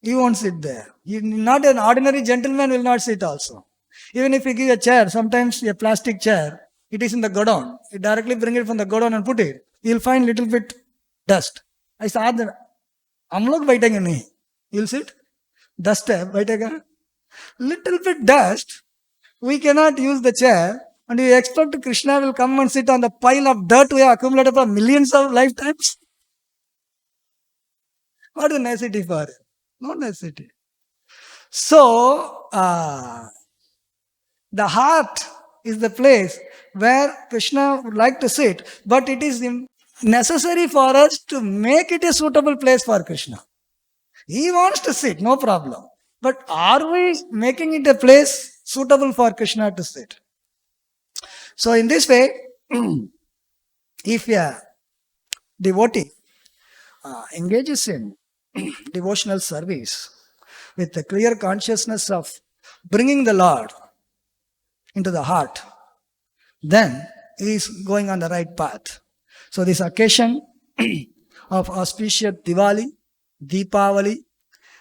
He won't sit there. Not an ordinary gentleman will not sit also. Even if you give a chair, sometimes a plastic chair, it is in the godown. You directly bring it from the godown and put it. You'll find little bit dust. I saw that. हम लोग बैठेंगे नहीं. You'll sit. Dust है बैठेगा. Little bit dust. We cannot use the chair. And you expect Krishna will come and sit on the pile of dirt we have accumulated for millions of lifetimes? What a necessity for it. No necessity. So, the heart is the place where Krishna would like to sit, but it is necessary for us to make it a suitable place for Krishna. He wants to sit, no problem. But are we making it a place suitable for Krishna to sit? So in this way, if a devotee engages in devotional service with the clear consciousness of bringing the Lord into the heart, then he is going on the right path. So this occasion of auspicious Diwali, Deepawali,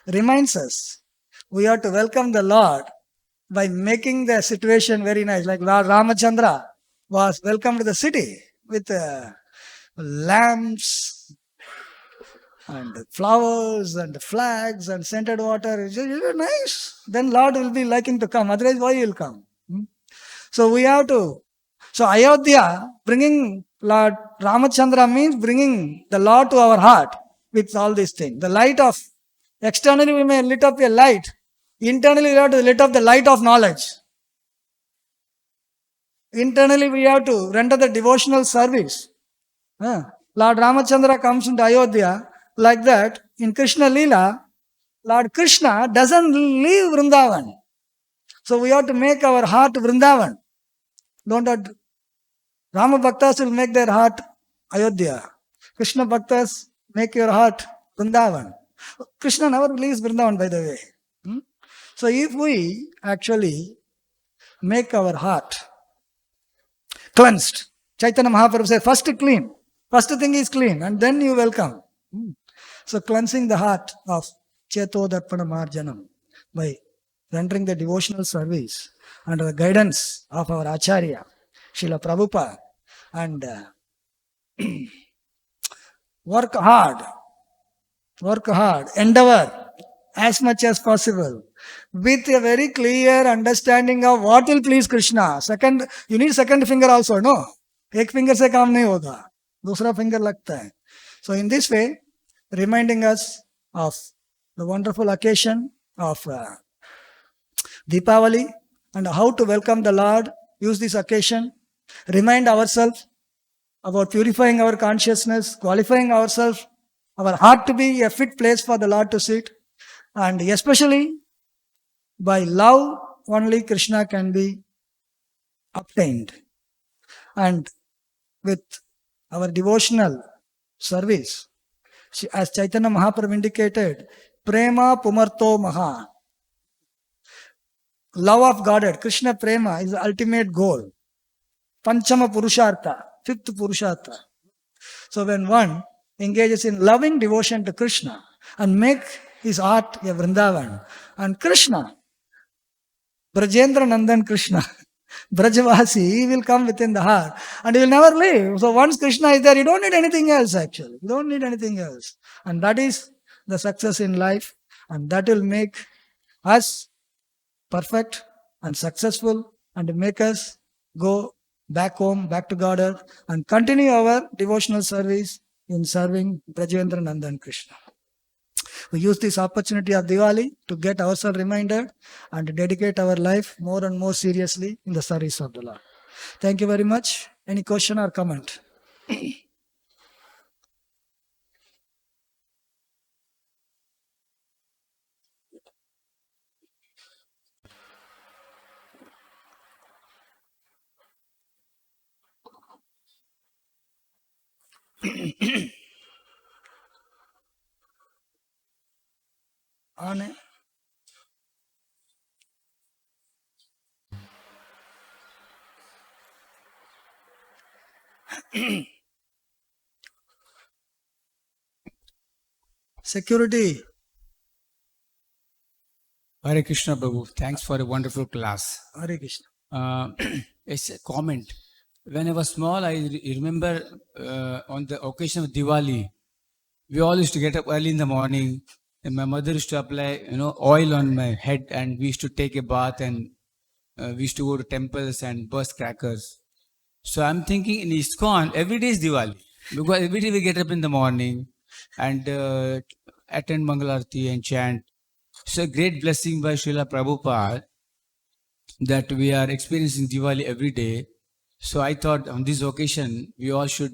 reminds us we have to welcome the Lord by making the situation very nice. Like Lord Ramachandra was welcomed to the city with lamps and flowers and flags and scented water. It's nice. Then Lord will be liking to come. Otherwise, why he will come? So we have to. So Ayodhya, bringing Lord Ramachandra means bringing the Lord to our heart with all these things. The light of, externally we may lit up a light. Internally we have to lit up the light of knowledge. Internally we have to render the devotional service. Lord Ramachandra comes into Ayodhya like that. In Krishna Leela, Lord Krishna doesn't leave Vrindavan. So we have to make our heart Vrindavan. Don't have to. Rama Bhaktas will make their heart Ayodhya. Krishna Bhaktas make your heart Vrindavan. Krishna never leaves Vrindavan, by the way. So if we actually make our heart cleansed, Chaitanya Mahaprabhu said, first clean. First thing is clean and then you welcome. So cleansing the heart of Cheto Darpana Marjanam by rendering the devotional service under the guidance of our Acharya, Srila Prabhupada, and work hard, endeavor as much as possible with a very clear understanding of what will please Krishna. Second, you need second finger also, no? एक finger से काम नहीं होगा, दूसरा finger लगता है. So in this way, reminding us of the wonderful occasion of Deepawali and how to welcome the Lord, use this occasion, remind ourselves about purifying our consciousness, qualifying ourselves, our heart to be a fit place for the Lord to sit, and especially by love only Krishna can be obtained. And with our devotional service. As Chaitanya Mahaprabhu indicated, Prema Pumarto Maha. Love of Godhead, Krishna Prema is the ultimate goal. Panchama Purushartha, fifth Purushartha. So when one engages in loving devotion to Krishna and make his heart a Vrindavan, and Krishna, Brajendra Nandan Krishna, Brajavasi, he will come within the heart and he will never leave. So once Krishna is there, you don't need anything else actually. You don't need anything else. And that is the success in life, and that will make us perfect and successful and make us go back home, back to God, and continue our devotional service in serving Brajendra Nandan Krishna. We use this opportunity of Diwali to get ourselves reminded and dedicate our life more and more seriously in the service of the Lord. Thank you very much. Any question or comment? On security. Hare Krishna Prabhu, thanks for a wonderful class. Hare Krishna. It's a comment. When I was small, I remember on the occasion of Diwali, we all used to get up early in the morning, and my mother used to apply, oil on my head, and we used to take a bath, and we used to go to temples and burst crackers. So I'm thinking in ISKCON, every day is Diwali, because every day we get up in the morning and attend Mangalarti and chant. So a great blessing by Srila Prabhupada that we are experiencing Diwali every day. So I thought on this occasion, we all should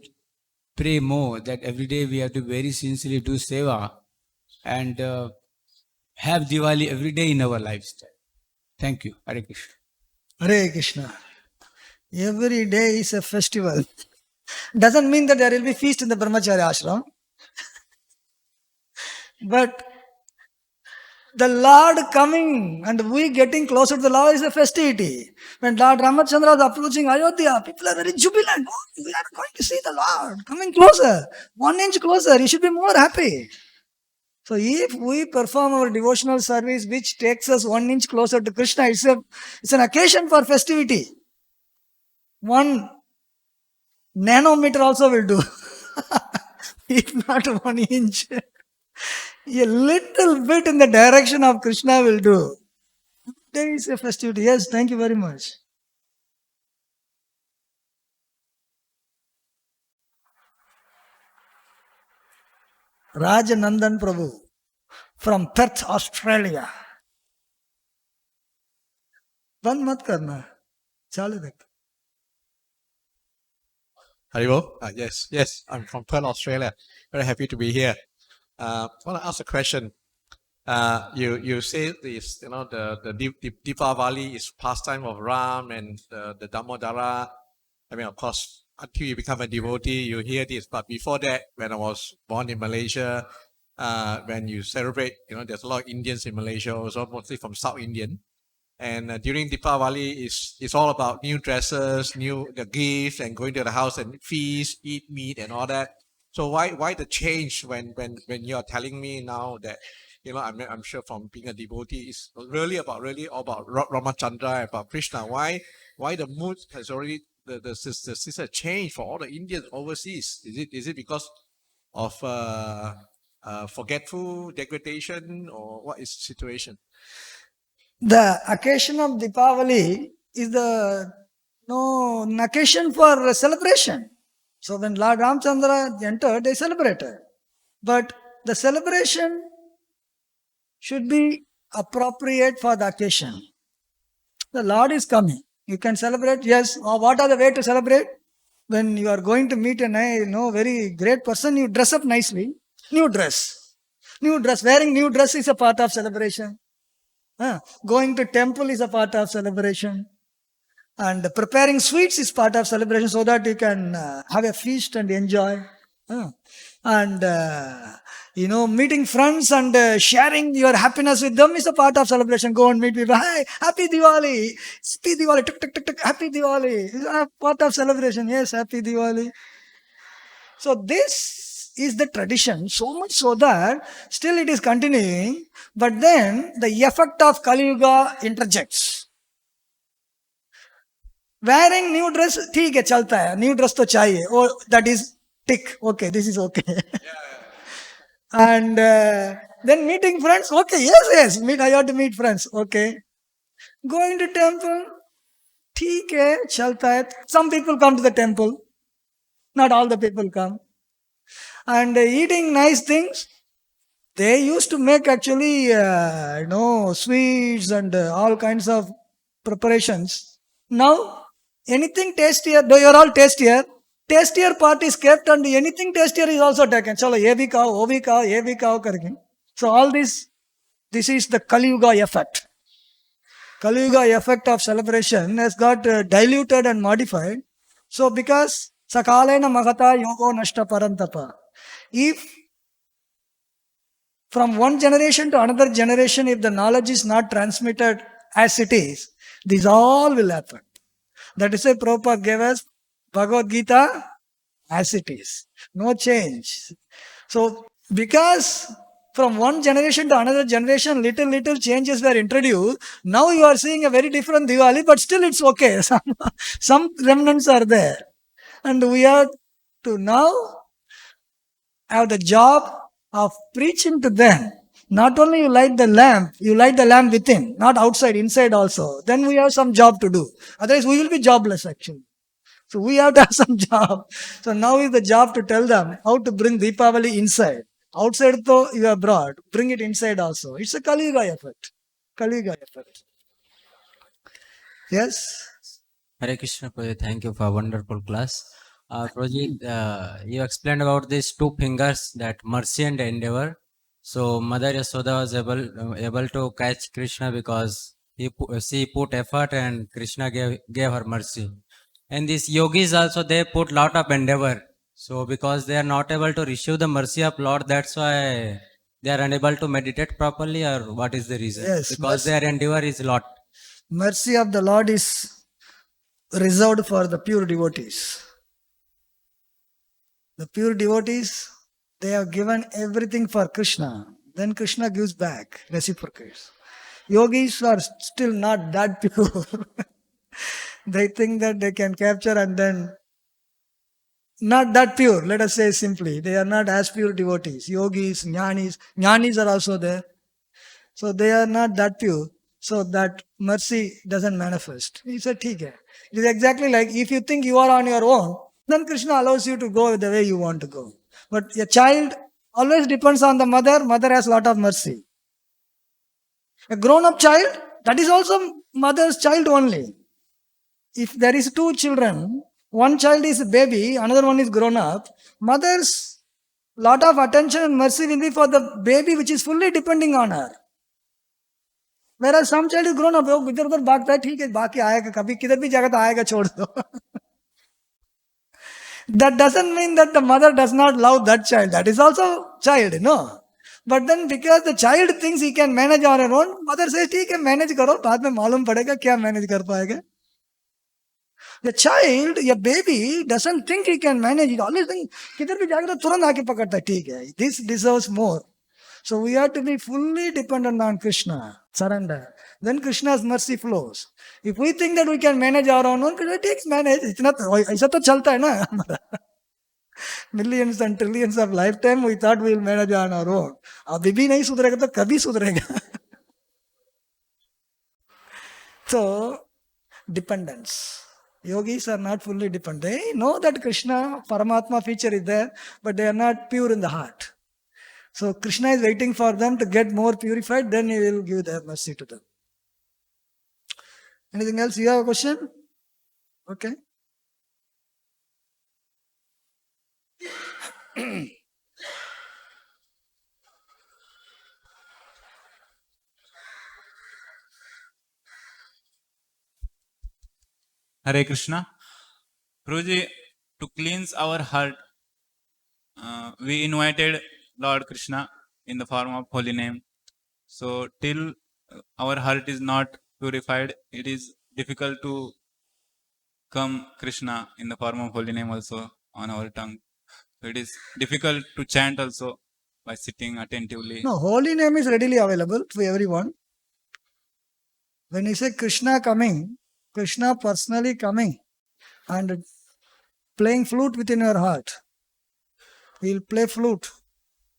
pray more that every day we have to very sincerely do seva and have Diwali every day in our lifestyle. Thank you. Hare Krishna. Hare Krishna. Every day is a festival. Doesn't mean that there will be feast in the Brahmacharya ashram. But the Lord coming and we getting closer to the Lord is a festivity. When Lord Ramachandra is approaching Ayodhya, people are very jubilant. Oh, we are going to see the Lord coming closer, 1 inch closer. You should be more happy. So if we perform our devotional service which takes us 1 inch closer to Krishna, it's an occasion for festivity. 1 nanometer also will do. If not 1 inch. A little bit in the direction of Krishna will do. There is a festivity. Yes, thank you very much. Rajanandan Prabhu from Perth, Australia. बंद मत करना, चालू रख. Hello. Yes. I'm from Perth, Australia. Very happy to be here. I want to ask a question. You say this, the Deepawali is pastime of Ram and the Damodara. I mean, of course, until you become a devotee, you hear this. But before that, when I was born in Malaysia, when you celebrate, there's a lot of Indians in Malaysia, also mostly from South Indian. And during Deepawali, it's all about new dresses, the gifts, and going to the house and feast, eat meat, and all that. So why the change when you are telling me now that I'm sure from being a devotee it's really all about Ramachandra, about Krishna. Why the mood has already the sister changed for all the Indians overseas? Is it because of forgetful degradation, or what is the situation? The occasion of Deepawali is an occasion for celebration. So when Lord Ramchandra entered, they celebrated. But the celebration should be appropriate for the occasion. The Lord is coming. You can celebrate, yes. What are the way to celebrate? When you are going to meet a very great person, you dress up nicely. New dress. Wearing new dress is a part of celebration. Going to temple is a part of celebration. And preparing sweets is part of celebration so that you can have a feast and enjoy. And meeting friends and sharing your happiness with them is a part of celebration. Go and meet people. Hi, happy Diwali. Happy Diwali. Tuk, tuk, tuk, tuk. Happy Diwali. It's a part of celebration. Yes, happy Diwali. So this is the tradition, so much so that still it is continuing. But then the effect of Kali Yuga interjects. Wearing new dress, ठीक है चलता है, new dress तो चाहिए, or that is tick, okay, this is okay. And then meeting friends, okay, yes, I have to meet friends, okay. Going to temple, ठीक है चलता है. Some people come to the temple, not all the people come. And eating nice things, they used to make actually, sweets and all kinds of preparations. Now, anything tastier, though you are all tastier part is kept and anything tastier is also taken. Chalo, ye bhi khao, wo bhi khao, ye bhi khao karke. So all this is the Kali Yuga effect. Kali Yuga effect of celebration has got diluted and modified. So because sakalena magata yogo nashta parantapa. If from one generation to another generation, if the knowledge is not transmitted as it is, this all will happen. That is why Prabhupada gave us Bhagavad Gita as it is. No change. So, because from one generation to another generation, little changes were introduced, now you are seeing a very different Diwali, but still it's okay. Some remnants are there. And we have to now have the job of preaching to them. Not only you light the lamp within, not outside, inside also. Then we have some job to do. Otherwise, we will be jobless actually. So we have to have some job. So now is the job to tell them how to bring Deepawali inside. Outside though you are brought, bring it inside also. It's a Kali Yuga effect. Kali Yuga effect. Yes? Hare Krishna, Prabhuji. Thank you for a wonderful class. Prabhuji, you explained about these two fingers, that mercy and endeavor. So Mother Yasoda was able to catch Krishna because she put effort and Krishna gave her mercy. And these yogis also, they put lot of endeavor. So because they are not able to receive the mercy of Lord, that's why they are unable to meditate properly, or what is the reason? Yes, Because their endeavor is lot. Mercy of the Lord is reserved for the pure devotees. The pure devotees, they have given everything for Krishna. Then Krishna gives back, reciprocates. Yogis are still not that pure. They think that they can capture and then not that pure, let us say simply. They are not as pure devotees. Yogis, jnanis are also there. So they are not that pure. So that mercy doesn't manifest. He said, "ठीक है." It is exactly like if you think you are on your own, then Krishna allows you to go the way you want to go. But a child always depends on the mother. Mother has a lot of mercy. A grown-up child, that is also mother's child only. If there is two children, one child is a baby, another one is grown up, mother's lot of attention and mercy will be for the baby which is fully depending on her. Whereas some child is grown up, वो इधर उधर भागता है, ठीक है, बाकी आएगा, कभी किधर भी जाएगा तो आएगा, छोड़ दो. That doesn't mean that the mother does not love that child. That is also child, no. But then because the child thinks he can manage on her own, mother says, ठीक है, manage करो, बाद में मालूम पड़ेगा क्या manage कर पाएगा. The child, a baby, doesn't think he can manage. He always thinks, किधर भी जाएगा तो तुरंत आके पकड़ता है, ठीक है. This deserves more. So we have to be fully dependent on Krishna. Surrender. Then Krishna's mercy flows. If we think that we can manage our own, Krishna takes manage. ऐसा तो चलता है ना. Millions and trillions of lifetime we thought we will manage on our own. अभी भी नहीं सुधरेगा तो कभी सुधरेगा. So, dependence. Yogis are not fully dependent. They know that Krishna, Paramatma feature is there, but they are not pure in the heart. So Krishna is waiting for them to get more purified, then he will give their mercy to them. Anything else? You have a question? Okay. Hare Krishna. Prabhuji, to cleanse our heart, we invited Lord Krishna in the form of holy name. So till our heart is not purified, it is difficult to come Krishna in the form of holy name also on our tongue. So it is difficult to chant also by sitting attentively. No, holy name is readily available to everyone. When you say Krishna coming, Krishna personally coming and playing flute within your heart. He'll play flute.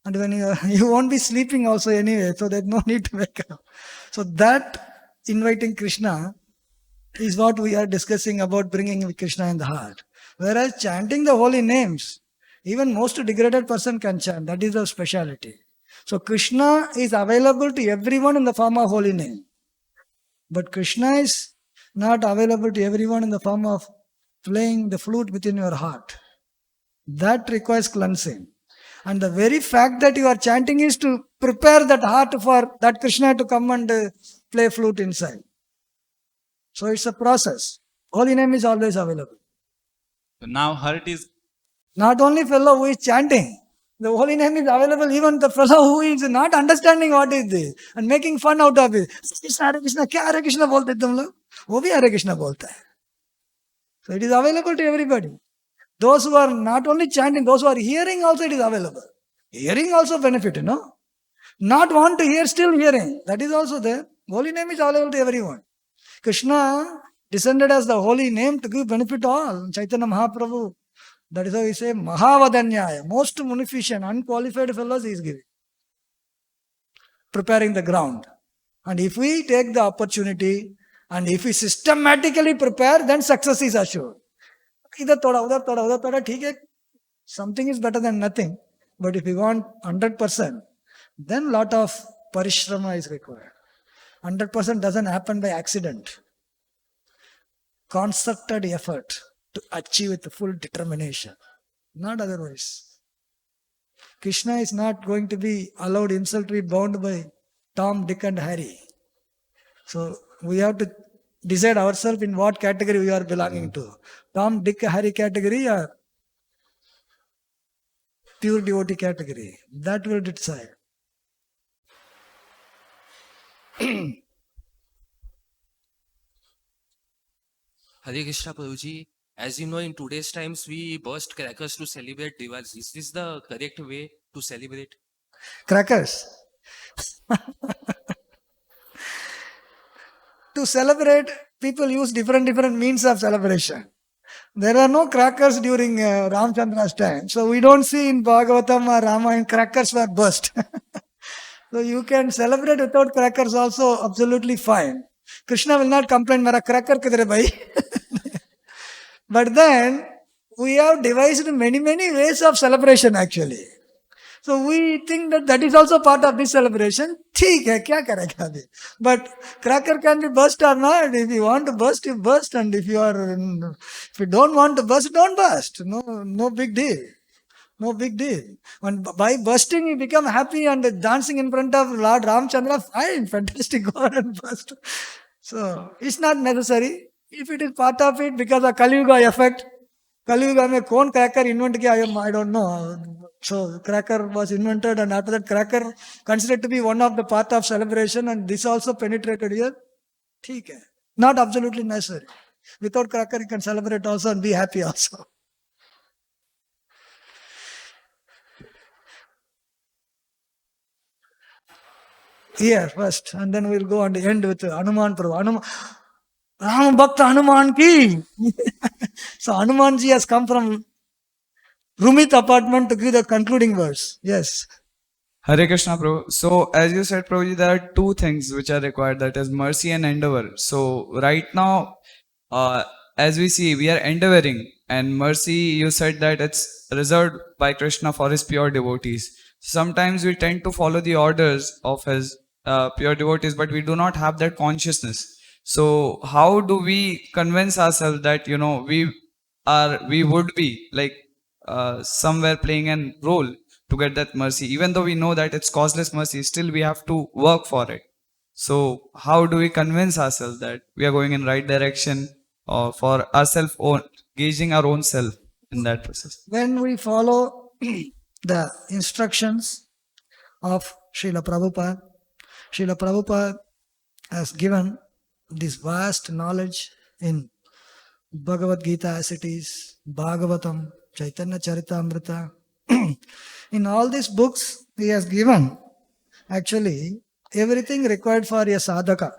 And when you won't be sleeping also anyway, so there's no need to wake up. So that inviting Krishna is what we are discussing about bringing Krishna in the heart. Whereas chanting the holy names, even most degraded person can chant. That is the speciality. So Krishna is available to everyone in the form of holy name. But Krishna is not available to everyone in the form of playing the flute within your heart. That requires cleansing. And the very fact that you are chanting is to prepare that heart for that Krishna to come and play flute inside. So it's a process. Holy name is always available. So now heart is Not only fellow who is chanting, the holy name is available even the fellow who is not understanding what is this and making fun out of it. Krishna, Hare Krishna, क्या Hare Krishna बोलते हैं तुम लोग? वो भी Hare Krishna बोलता है. So it is available to everybody. Those who are not only chanting, those who are hearing also it is available. Hearing also benefit, Not want to hear, still hearing. That is also there. Holy name is available to everyone. Krishna descended as the holy name to give benefit to all. Chaitanya Mahaprabhu. That is how we say Mahavadanyaya. Most munificent, unqualified fellows he is giving. Preparing the ground. And if we take the opportunity and if we systematically prepare, then success is assured. Either thoda, theek hai. Something is better than nothing. But if you want 100%, then lot of parishrama is required. 100% doesn't happen by accident. Concerted effort to achieve with full determination. Not otherwise. Krishna is not going to be allowed himself to be bound by Tom, Dick and Harry. So we have to decide ourselves in what category we are belonging to. Tom, Dick, Harry category or pure devotee category. That will decide. Hare Krishna Prabhuji, as you know, in today's times we burst crackers to celebrate Diwali. Is this the correct way to celebrate? Crackers. To celebrate, people use different means of celebration. There are no crackers during Ramchandra's time. So we don't see in Bhagavatam or Rama crackers were burst. So you can celebrate without crackers also absolutely fine. Krishna will not complain, Mera cracker kidhar hai bhai. But then we have devised many ways of celebration actually. So we think that that is also part of this celebration. Theek hai, kya karega abhi? But cracker can be burst or not. If you want to burst, you burst. And if you don't want to burst, don't burst. No big deal. No big deal. When by bursting you become happy and dancing in front of Lord Ramchandra, fine, fantastic, go on and burst. So it's not necessary. If it is part of it because of Kali Yuga effect, Kali Yuga mein kaun cracker invent kiya, I don't know. So cracker was invented and after that cracker considered to be one of the part of celebration and this also penetrated here. Theek hai. Not absolutely necessary. Without cracker you can celebrate also and be happy also. Here first and then we'll go and end with Hanuman Prabhu. Ram Bhakta Hanuman ki. So Hanuman ji has come from Rumit apartment to give the concluding verse. Yes. Hare Krishna, Prabhu. So, as you said, Prabhuji, there are two things which are required, that is mercy and endeavor. So, right now, as we see, we are endeavoring, and mercy, you said that it's reserved by Krishna for his pure devotees. Sometimes we tend to follow the orders of his pure devotees, but we do not have that consciousness. So, how do we convince ourselves that, we would be like somewhere playing a role to get that mercy, even though we know that it's causeless mercy, still we have to work for it. So how do we convince ourselves that we are going in right direction, or for ourselves gauging our own self in that process? When we follow the instructions of Srila Prabhupada. Srila Prabhupada has given this vast knowledge in Bhagavad Gita as it is, Bhagavatam, Chaitanya Charitamrita. In all these books, he has given actually everything required for a sadhaka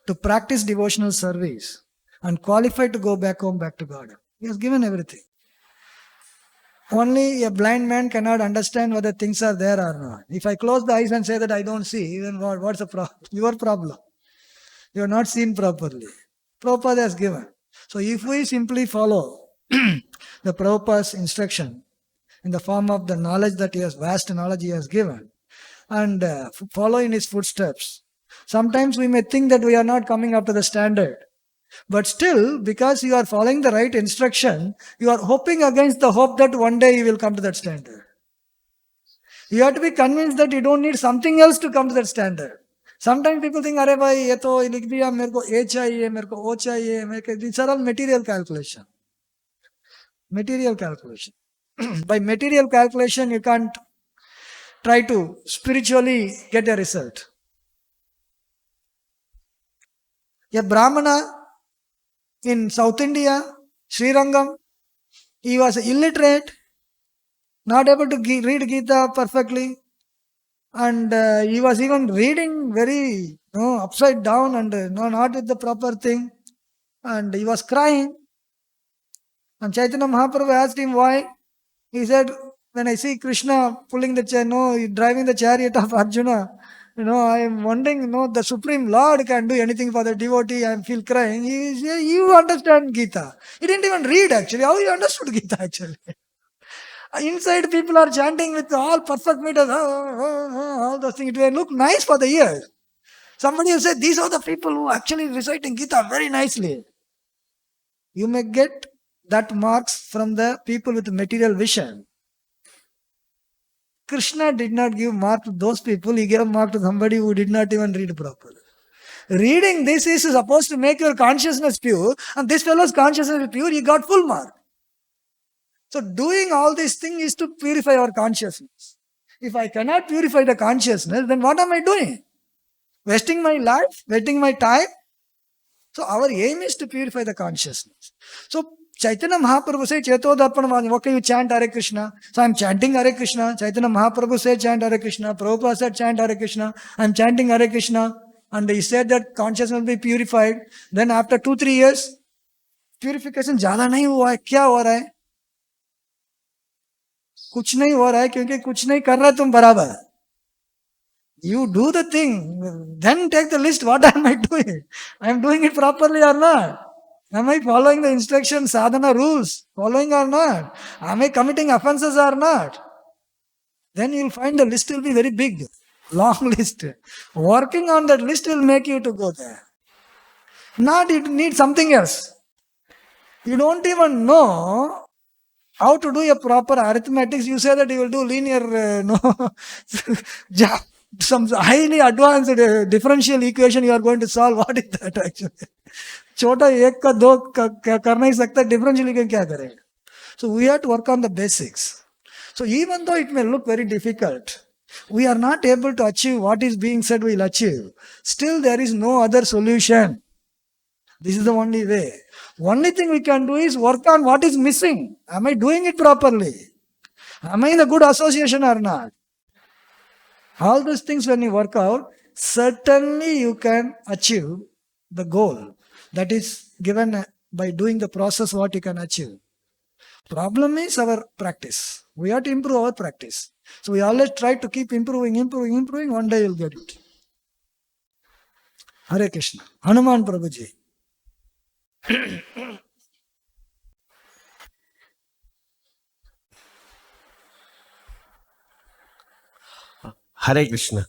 to practice devotional service and qualify to go back home, back to God. He has given everything. Only a blind man cannot understand whether things are there or not. If I close the eyes and say that I don't see, then what's the problem? Your problem. You are not seen properly. Prabhupada has given. So if we simply follow the Prabhupada's instruction in the form of the knowledge that he has, vast knowledge he has given, and follow in his footsteps, sometimes we may think that we are not coming up to the standard. But still, because you are following the right instruction, you are hoping against the hope that one day you will come to that standard. You have to be convinced that you don't need something else to come to that standard. Sometimes people think, "Arey bhai, ye to likh diya, mere ko A chahiye, mere ko O chahiye." These are all material calculation. Material calculation. By material calculation, you can't try to spiritually get a result. A Brahmana in South India, Srirangam, he was illiterate, not able to read Gita perfectly, and he was even reading very upside down and not with the proper thing, and he was crying. And Chaitanya Mahaprabhu asked him why. He said, "When I see Krishna pulling the driving the chariot of Arjuna, I am wondering, the Supreme Lord can do anything for the devotee. I feel crying." He said, "You understand Gita." He didn't even read actually. How he understood Gita actually? Inside people are chanting with all perfect meters, all those things. It will look nice for the ears. Somebody will say, "These are the people who actually reciting Gita very nicely." You may get that marks from the people with material vision. Krishna did not give mark to those people. He gave mark to somebody who did not even read properly. Reading this is supposed to make your consciousness pure, and this fellow's consciousness is pure. He got full mark. So doing all these things is to purify our consciousness. If I cannot purify the consciousness, then what am I doing? Wasting my life? Wasting my time? So our aim is to purify the consciousness. So Chaitanya Mahaprabhu said, "Chetodarpanam." Okay, you chant Hare Krishna. So I am chanting Hare Krishna. Chaitanya Mahaprabhu said, "Chant Hare Krishna." Prabhupada said, "Chant Hare Krishna." I am chanting Hare Krishna. And he said that consciousness will be purified. Then after 2-3 years, purification ज़्यादा नहीं हुआ है. क्या हो रहा है? कुछ नहीं हो रहा है क्योंकि कुछ नहीं कर रहा तुम बराबर. You do the thing, then take the list. What am I doing? I am doing it properly or not? Am I following the instructions, sadhana rules, following or not? Am I committing offenses or not? Then you will find the list will be very big, long list. Working on that list will make you to go there. Not you need something else. You don't even know how to do a proper arithmetics. You say that you will do linear, some highly advanced differential equation you are going to solve. What is that actually? छोटा एक का दो कर नहीं सकता, differential equation क्या करेगा? So we have to work on the basics. So even though it may look very difficult, we are not able to achieve what is being said we will achieve. Still there is no other solution. This is the only way. Only thing we can do is work on what is missing. Am I doing it properly? Am I in a good association or not? All those things when you work out, certainly you can achieve the goal that is given by doing the process what you can achieve. Problem is our practice. We have to improve our practice. So we always try to keep improving. One day you'll get it. Hare Krishna. Hanuman Prabhuji. हरे कृष्ण।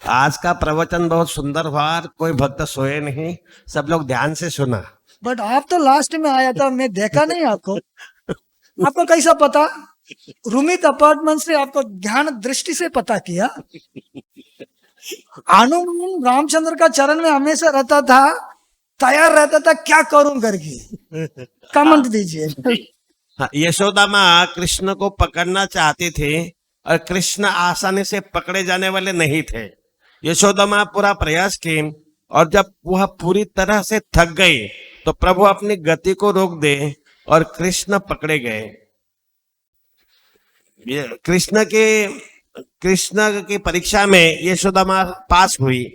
आज का प्रवचन बहुत सुंदर हुआ, कोई भक्त सोए नहीं, सब लोग ध्यान से सुना। बट आप तो लास्ट में आया था, मैं देखा नहीं आपको। आपको कैसा पता? रूमित अपार्टमेंट से आपको ध्यान दृष्टि से पता किया। हनुमान रामचंद्र का चरण में हमेशा रहता था, तैयार रहता था क्या करूं करके। कमेंट दीजिए। हाँ, यशोदा माँ कृष्ण को पकड़ना चाहती थी और कृष्ण आसानी से पकड़े जाने वाले नहीं थे। यशोदा माँ पूरा प्रयास की और जब वह पूरी तरह से थक गई तो प्रभु अपनी गति को रोक दे और कृष्ण पकड़े गए। कृष्ण की परीक्षा में यशोदा माँ पास हुई।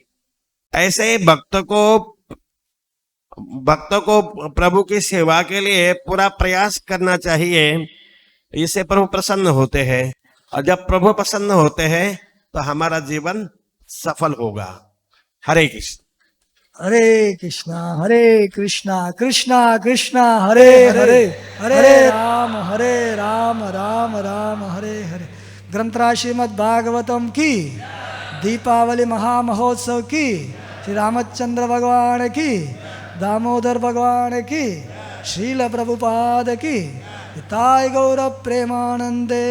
ऐसे ही भक्तों को प्रभु की सेवा के लिए पूरा प्रयास करना चाहिए। इससे प्रभु प्रसन्न होते हैं और जब प्रभु प्रसन्न होते हैं तो हमारा जीवन सफल होगा। हरे कृष्ण। हरे कृष्णा कृष्णा कृष्णा हरे हरे, हरे राम राम राम हरे हरे। ग्रंथराज श्रीमद् भागवतम की, दीपावली महामहोत्सव की, श्री रामचंद्र भगवान की, दामोदर भगवान की, श्रील प्रभुपाद की, निताय गौर प्रेमानंदे।